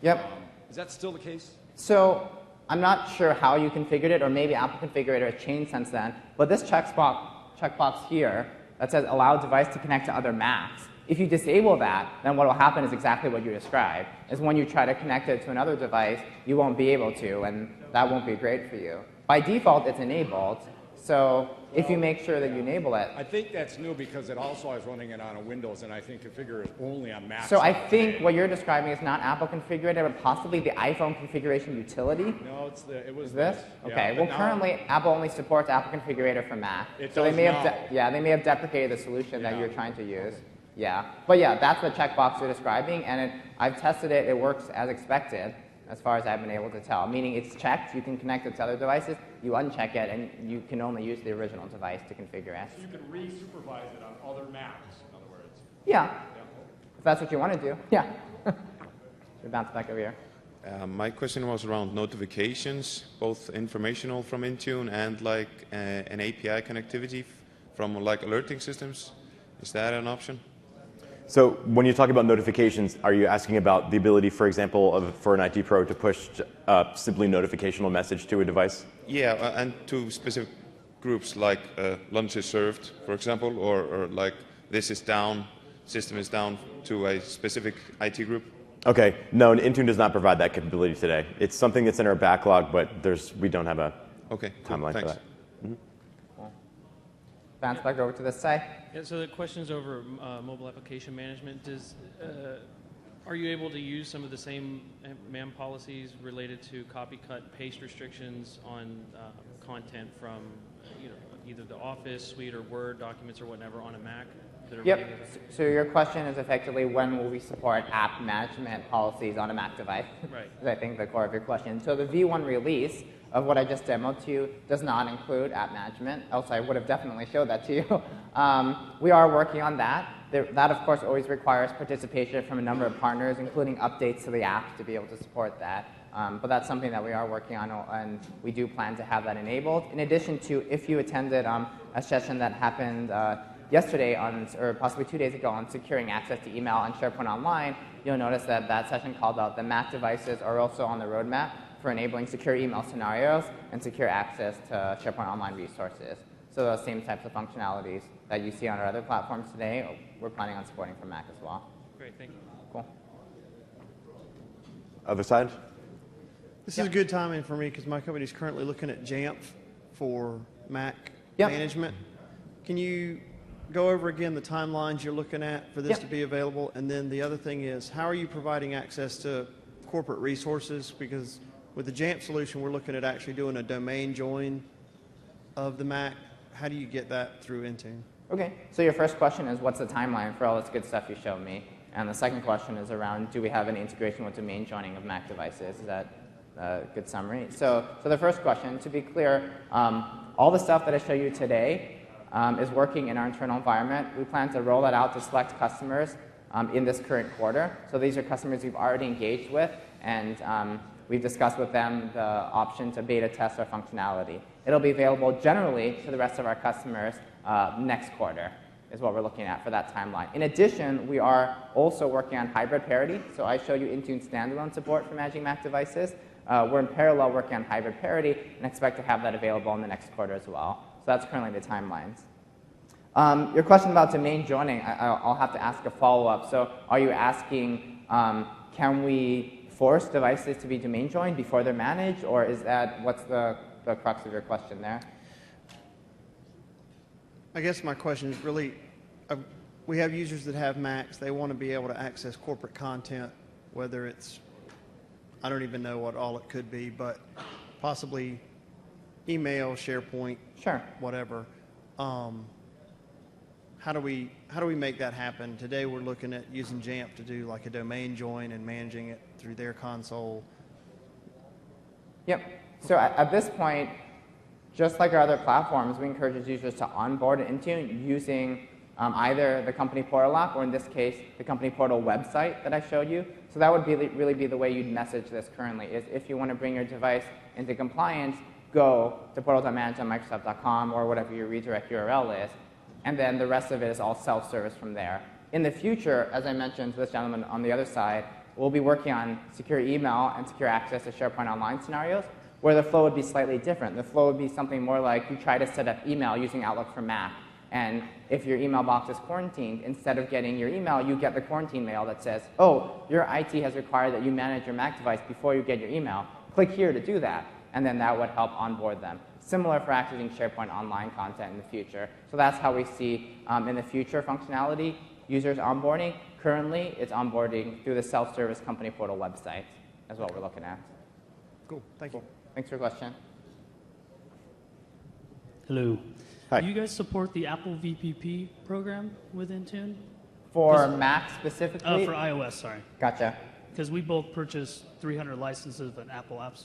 S2: Yep.
S4: Is that still the case?
S2: So I'm not sure how you configured it, or maybe Apple configurator has changed since then, but this checkbox here that says allow device to connect to other Macs, if you disable that, then what will happen is exactly what you described, is when you try to connect it to another device, you won't be able to, and that won't be great for you. By default, it's enabled, so if you make sure that you enable it.
S4: I think that's new because it also is running it on a Windows, and I think configure is only on Mac.
S2: So I think what you're describing is not Apple configurator, but possibly the iPhone configuration utility.
S4: No, it was
S2: this. Okay.
S4: Yeah,
S2: well, currently Apple only supports Apple configurator for Mac.
S4: It
S2: so they
S4: does
S2: may
S4: now.
S2: have they may have deprecated the solution that you're trying to use. Yeah. But yeah, that's the checkbox you're describing, and I've tested it. It works as expected, as far as I've been able to tell. Meaning it's checked. You can connect it to other devices. You uncheck it, and you can only use the original device to configure it.
S4: So you can re-supervise it on other Macs, in other words.
S2: Yeah. If that's what you want to do. Yeah. We bounce back over here.
S5: My question was around notifications, both informational from Intune and like an API connectivity from like alerting systems. Is that an option?
S1: So when you talk about notifications, are you asking about the ability, for example, for an IT pro to push simply notificational message to a device?
S5: Yeah, and to specific groups like lunch is served, for example, or like this is down, system is down to a specific IT group?
S1: Okay, no, Intune does not provide that capability today. It's something that's in our backlog, but we don't have a timeline for that.
S2: Cool. Bounce back over to this side.
S6: Yeah, so the question's over mobile application management. Are you able to use some of the same MAM policies related to copy, cut, paste restrictions on content from either the Office suite or Word documents or whatever on a Mac?
S2: Yep. So your question is effectively when will we support app management policies on a Mac device?
S6: Right.
S2: Is I think the core of your question. So the V1 release of what I just demoed to you does not include app management, else I would have definitely showed that to you. We are working on that. That, of course, always requires participation from a number of partners, including updates to the app to be able to support that. But that's something that we are working on, and we do plan to have that enabled. In addition to, if you attended a session that happened yesterday or possibly 2 days ago on securing access to email on SharePoint Online, you'll notice that that session called out the Mac devices are also on the roadmap for enabling secure email scenarios and secure access to SharePoint Online resources. So those same types of functionalities that you see on our other platforms today, we're planning on supporting for Mac as well.
S6: Great, thank you.
S2: Cool.
S1: Other side?
S7: This is good timing for me because my company is currently looking at Jamf for Mac management. Can you go over again the timelines you're looking at for this to be available? And then the other thing is, how are you providing access to corporate resources? Because with the Jamf solution, we're looking at actually doing a domain join of the Mac. How do you get that through Intune?
S2: Okay, so your first question is what's the timeline for all this good stuff you showed me? And the second question is around, do we have any integration with domain joining of Mac devices? Is that a good summary? So the first question, to be clear, all the stuff that I show you today is working in our internal environment. We plan to roll that out to select customers in this current quarter. So these are customers we've already engaged with, and we've discussed with them the option to beta test our functionality. It'll be available generally to the rest of our customers next quarter is what we're looking at for that timeline. In addition, we are also working on hybrid parity. So I showed you Intune standalone support for managing Mac devices. We're in parallel working on hybrid parity and expect to have that available in the next quarter as well. So that's currently the timelines. Your question about domain joining, I'll have to ask a follow-up. So are you asking, can we force devices to be domain joined before they're managed, or is that, what's the crux of your question there?
S7: I guess my question is really, we have users that have Macs. They want to be able to access corporate content, whether it's, I don't even know what all it could be, but possibly email, SharePoint,
S2: Sure.
S7: whatever. How how do we make that happen? Today we're looking at using Jamf to do like a domain join and managing it through their console.
S2: Yep. So at this point, just like our other platforms, we encourage users to onboard Intune using either the company portal app, or in this case, the company portal website that I showed you. So that would really be the way you'd message this currently, is if you want to bring your device into compliance, go to portal.manage.microsoft.com or whatever your redirect URL is, and then the rest of it is all self-service from there. In the future, as I mentioned to this gentleman on the other side, we'll be working on secure email and secure access to SharePoint Online scenarios, where the flow would be slightly different. The flow would be something more like you try to set up email using Outlook for Mac. And if your email box is quarantined, instead of getting your email, you get the quarantine mail that says, oh, your IT has required that you manage your Mac device before you get your email. Click here to do that. And then that would help onboard them. Similar for accessing SharePoint Online content in the future. So that's how we see in the future functionality, users onboarding. Currently, it's onboarding through the self-service company portal website. That's what we're looking at.
S7: Cool. Thank you.
S2: Thanks for your question.
S8: Hello.
S1: Hi.
S8: Do you guys support the Apple VPP program with Intune?
S2: For Mac specifically?
S8: For iOS, sorry.
S2: Gotcha.
S8: Because we both purchased 300 licenses of an Apple app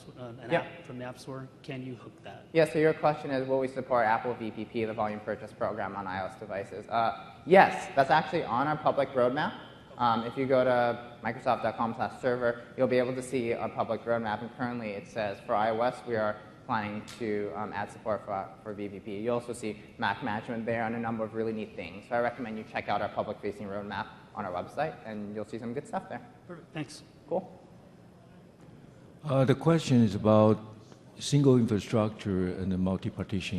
S8: from the App Store. Can you hook that?
S2: Yeah, so your question is, will we support Apple VPP, the volume purchase program, on iOS devices? Yes, that's actually on our public roadmap. If you go to microsoft.com/server, you'll be able to see our public roadmap. And currently it says for iOS, we are planning to add support for VPP. You'll also see Mac management there and a number of really neat things. So I recommend you check out our public-facing roadmap on our website, and you'll see some good stuff there.
S8: Perfect. Thanks.
S2: Cool.
S9: The question is about single infrastructure and the multi-partition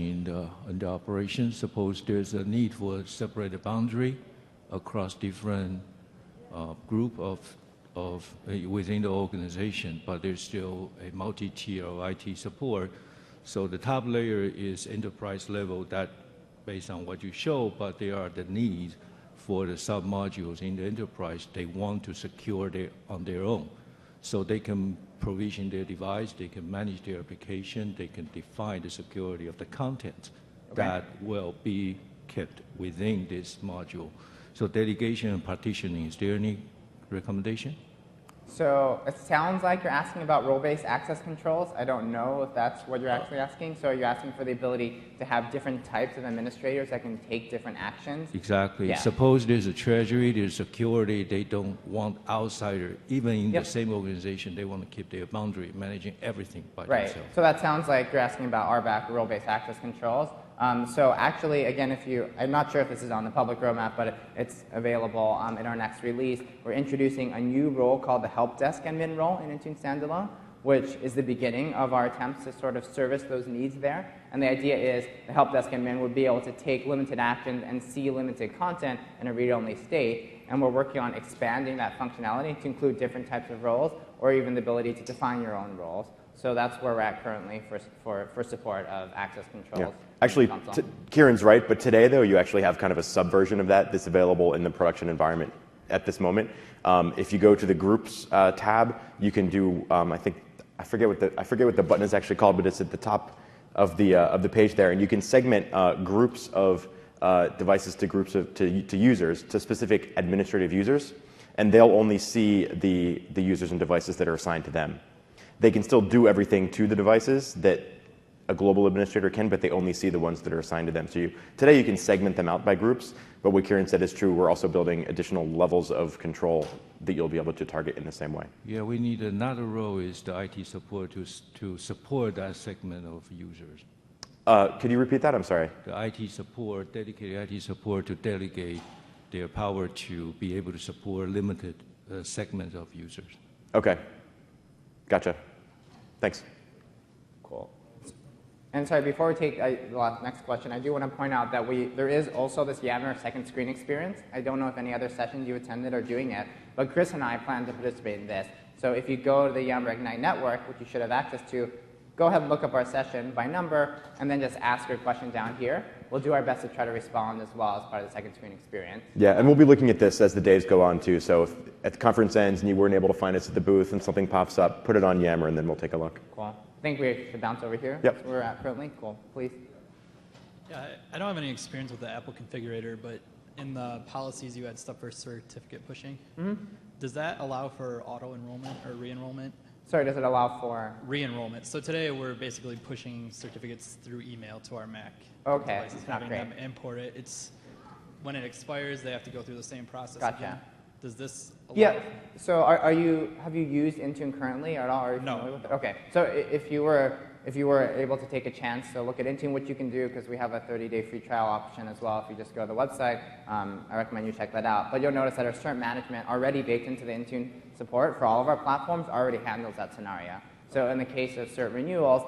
S9: in the operation. Suppose there's a need for a separated boundary across different group of within the organization, but there's still a multi-tier of IT support. So the top layer is enterprise level, that based on what you show, but there are the needs for the sub-modules in the enterprise. They want to secure on their own. So they can provision their device, they can manage their application, they can define the security of the content that will be kept within this module. So delegation and partitioning, is there any recommendation?
S2: So it sounds like you're asking about role-based access controls. I don't know if that's what you're actually asking. So you're asking for the ability to have different types of administrators that can take different actions?
S9: Exactly.
S2: Yeah.
S9: Suppose there's a treasury, there's security, they don't want outsider, even in
S2: Yep.
S9: the same organization, they want to keep their boundary, managing everything by
S2: Right.
S9: themselves.
S2: So that sounds like you're asking about RBAC, role-based access controls. So actually, again, I'm not sure if this is on the public roadmap, but it's available in our next release. We're introducing a new role called the help desk admin role in Intune Standalone, which is the beginning of our attempts to sort of service those needs there. And the idea is the help desk admin would be able to take limited actions and see limited content in a read-only state. And we're working on expanding that functionality to include different types of roles, or even the ability to define your own roles. So that's where we're at currently for support of access controls.
S1: Yeah. Actually, Kieran's right, but today, though, you actually have kind of a subversion of that that's available in the production environment at this moment. If you go to the Groups tab, you can do, I forget what the button is actually called, but it's at the top of the page there, and you can segment groups of devices to groups to users, to specific administrative users, and they'll only see the users and devices that are assigned to them. They can still do everything to the devices that a global administrator can, but they only see the ones that are assigned to them. So today you can segment them out by groups, but what Kieran said is true. We're also building additional levels of control that you'll be able to target in the same way.
S9: Yeah, we need another role is the IT support to support that segment of users.
S1: Could you repeat that? I'm sorry.
S9: The IT support, dedicated IT support to delegate their power to be able to support limited segments of users.
S1: Okay. Gotcha. Thanks.
S2: Cool. And sorry, before we take the next question, I do want to point out that there is also this Yammer second screen experience. I don't know if any other sessions you attended are doing it, but Chris and I plan to participate in this. So if you go to the Yammer Ignite network, which you should have access to, go ahead and look up our session by number, and then just ask your question down here. We'll do our best to try to respond as well as part of the second screen experience.
S1: Yeah, and we'll be looking at this as the days go on too. So if at the conference ends and you weren't able to find us at the booth and something pops up, put it on Yammer and then we'll take a look.
S2: Cool. I think we should bounce over here.
S1: Yep.
S2: That's where we're at currently. Cool. Please.
S10: Yeah, I don't have any experience with the Apple configurator, but in the policies you had stuff for certificate pushing.
S2: Mm-hmm.
S10: Does that allow for auto-enrollment or re-enrollment?
S2: Sorry, does it allow for?
S10: Re-enrollment. So today we're basically pushing certificates through email to our Mac
S2: Okay,
S10: devices,
S2: not
S10: having
S2: great.
S10: them import it. It's when it expires, they have to go through the same process
S2: Gotcha.
S10: again. Does this allow?
S2: Yeah. So have you used Intune currently at all? Are you familiar with it? Okay. So if you were able to take a chance to look at Intune, what you can do, because we have a 30-day free trial option as well. If you just go to the website, I recommend you check that out. But you'll notice that our cert management already baked into the Intune support for all of our platforms already handles that scenario. So in the case of cert renewals,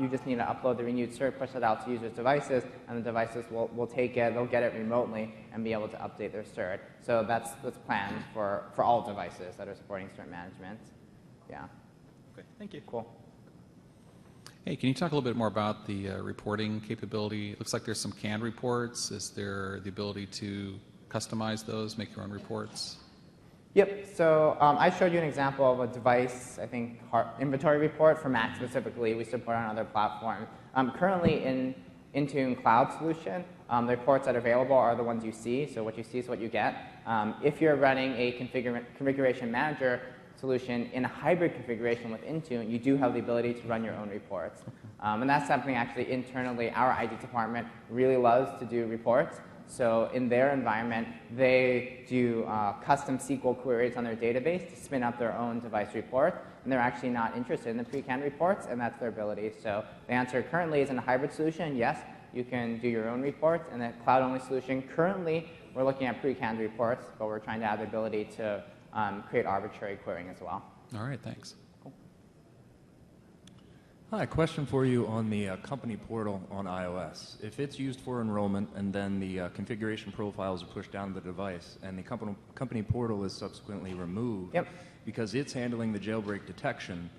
S2: you just need to upload the renewed cert, push it out to users' devices, and the devices will take it, they'll get it remotely, and be able to update their cert. So that's planned for all devices that are supporting cert management. Yeah.
S10: Okay, thank you.
S2: Cool.
S11: Hey, can you talk a little bit more about the reporting capability? It looks like there's some canned reports. Is there the ability to customize those, make your own reports?
S2: Yep, so I showed you an example of a device, I think, inventory report for Mac specifically. We support on other platforms. Currently in Intune Cloud solution, the reports that are available are the ones you see, so what you see is what you get. If you're running a configuration manager solution in a hybrid configuration with Intune, you do have the ability to run your own reports. And that's something actually internally our IT department really loves to do reports. So in their environment, they do custom SQL queries on their database to spin up their own device report, and they're actually not interested in the pre-canned reports, and that's their ability. So the answer currently is in a hybrid solution, yes, you can do your own reports, and the cloud-only solution, currently, we're looking at pre-canned reports, but we're trying to have the ability to create arbitrary querying as well.
S11: All right, thanks.
S12: Hi, question for you on the company portal on iOS. If it's used for enrollment and then the configuration profiles are pushed down to the device and the company portal is subsequently removed because it's handling the jailbreak detection,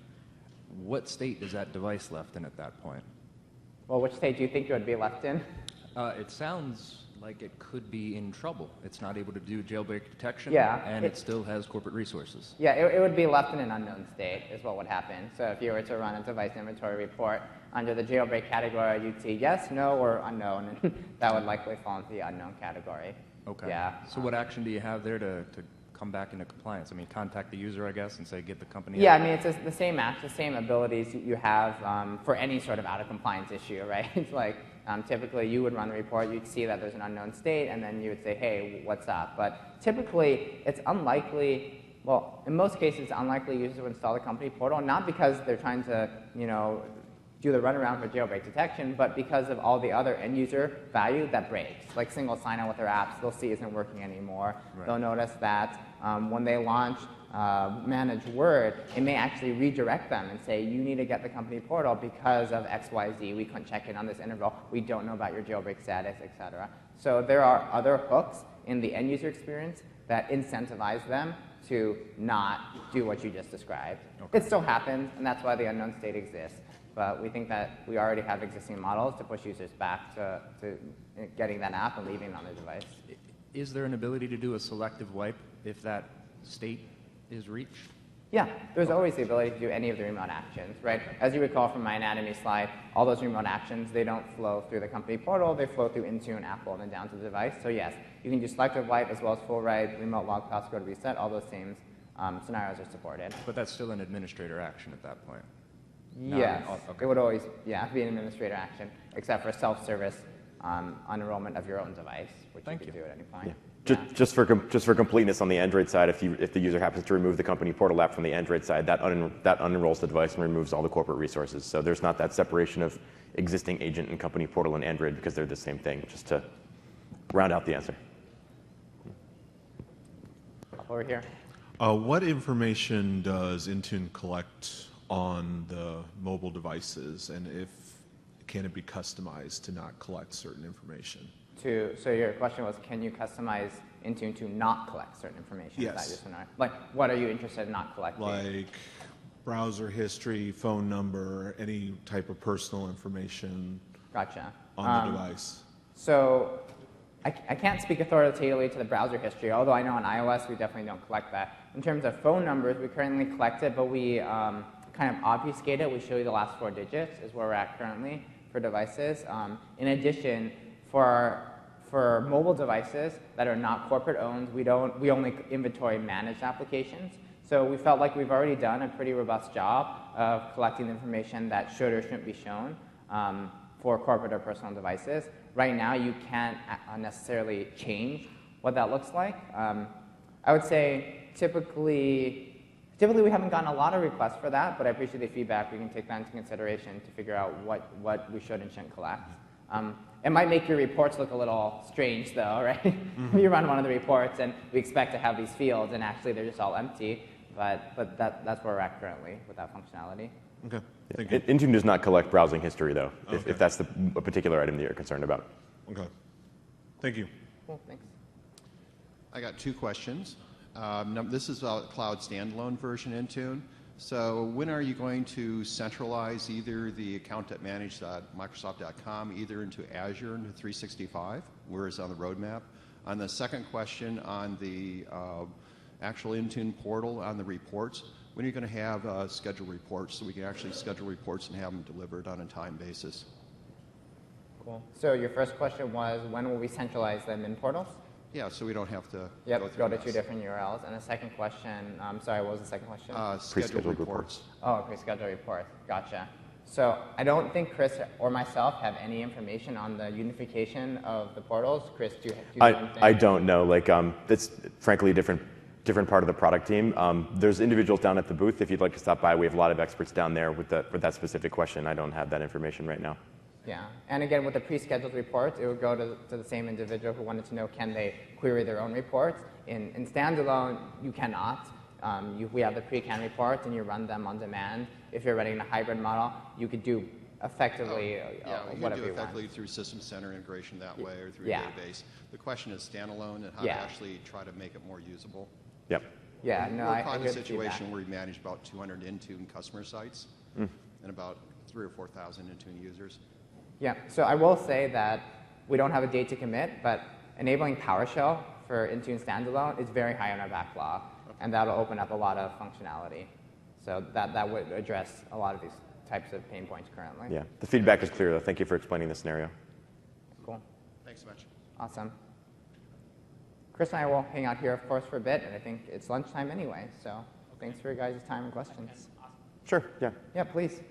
S12: what state is that device left in at that point?
S2: Well, which state do you think it would be left in?
S12: It sounds like it could be in trouble. It's not able to do jailbreak detection, and it still has corporate resources.
S2: Yeah, it would be left in an unknown state is what would happen. So if you were to run a device inventory report under the jailbreak category, you'd see yes, no, or unknown, and that would likely fall into the unknown category.
S12: Okay.
S2: Yeah.
S12: So what action do you have there to come back into compliance? I mean, contact the user, I guess, and say, get the company
S2: Yeah,
S12: out.
S2: I mean, it's the same abilities you have for any sort of out-of-compliance issue, right? It's like typically you would run the report, you'd see that there's an unknown state, and then you would say, hey, what's up? But typically, it's unlikely, well, in most cases, it's unlikely users would install the company portal, not because they're trying to, do the runaround for jailbreak detection, but because of all the other end-user value that breaks. Like single sign-on with their apps, they'll see isn't working anymore.
S12: Right.
S2: They'll notice that when they launch Manage Word, it may actually redirect them and say, you need to get the company portal because of XYZ. We couldn't check in on this interval. We don't know about your jailbreak status, etc. So there are other hooks in the end-user experience that incentivize them to not do what you just described. Okay. It still happens, and that's why the unknown state exists. But we think that we already have existing models to push users back to getting that app and leaving it on their device.
S12: Is there an ability to do a selective wipe if that state is reached?
S2: Yeah, there's always the ability to do any of the remote actions, right? As you recall from my anatomy slide, all those remote actions, they don't flow through the company portal, they flow through Intune, Apple, and then down to the device. So yes, you can do selective wipe as well as full write, remote log pass, go to reset, all those same scenarios are supported.
S12: But that's still an administrator action at that point?
S2: Yes,
S12: okay.
S2: It would always be an administrator action, except for self-service unenrollment of your own device, which you can do at any point.
S1: Yeah. Just for completeness on the Android side, if the user happens to remove the company portal app from the Android side, that unenrolls the device and removes all the corporate resources. So there's not that separation of existing agent and company portal and Android because they're the same thing, just to round out the answer.
S2: Over here.
S13: What information does Intune collect on the mobile devices, and can it be customized to not collect certain information?
S2: So your question was, can you customize Intune to not collect certain information?
S13: Yes.
S2: Is that your scenario? Like, what are you interested in not collecting?
S13: Like browser history, phone number, any type of personal information.
S2: Gotcha.
S13: On the device.
S2: So I can't speak authoritatively to the browser history, although I know on iOS we definitely don't collect that. In terms of phone numbers, we currently collect it, but we kind of obfuscate it. We show you the last 4 digits is where we're at currently for devices. In addition, for for mobile devices that are not corporate owned, we only inventory managed applications. So we felt like we've already done a pretty robust job of collecting the information that should or shouldn't be shown for corporate or personal devices. Right now, you can't necessarily change what that looks like. I would say typically we haven't gotten a lot of requests for that, but I appreciate the feedback. We can take that into consideration to figure out what we should and shouldn't collect. It might make your reports look a little strange, though, right? Mm-hmm. You run one of the reports, and we expect to have these fields, and actually they're just all empty. But that's where we're at currently with that functionality.
S13: Okay. Thank
S1: you. Intune does not collect browsing history, though,
S13: okay.
S1: if that's a particular item that you're concerned about.
S13: Okay. Thank you.
S2: Cool, thanks.
S14: I got 2 questions. This is a cloud standalone version Intune. So when are you going to centralize either the account at manage.microsoft.com either into Azure into 365? Where is it on the roadmap? On the second question on the actual Intune portal on the reports, when are you going to have scheduled reports so we can actually schedule reports and have them delivered on a time basis?
S2: Cool. So your first question was, when will we centralize them in portals?
S14: Yeah, so we don't have to
S2: go to 2 different URLs. And the second question, sorry, what was the second question?
S14: Scheduled reports.
S2: Oh, pre-scheduled reports. Gotcha. So I don't think Chris or myself have any information on the unification of the portals. Chris, do you know anything?
S1: I don't know. Like, that's frankly a different part of the product team. There's individuals down at the booth. If you'd like to stop by, we have a lot of experts down there with that specific question. I don't have that information right now.
S2: Yeah, and again, with the pre-scheduled reports, it would go to the same individual who wanted to know, can they query their own reports? In standalone, you cannot. We have the pre-canned reports, and you run them on demand. If you're running a hybrid model, you could do effectively whatever you want.
S14: Effectively through System Center integration that way or through a database. The question is standalone and how to actually try to make it more usable.
S1: Yep.
S2: Yeah, no,
S14: we're in a situation where we manage about 200 Intune customer sites and about 3,000 or 4,000 Intune users.
S2: Yeah, so I will say that we don't have a date to commit, but enabling PowerShell for Intune standalone is very high on our backlog, and that'll open up a lot of functionality. So that would address a lot of these types of pain points currently.
S1: Yeah, the feedback is clear, though. Thank you for explaining the scenario.
S2: Cool.
S14: Thanks so much.
S2: Awesome. Chris and I will hang out here, of course, for a bit, and I think it's lunchtime anyway, so thanks for your guys' time and questions.
S1: Sure, yeah.
S2: Yeah, please.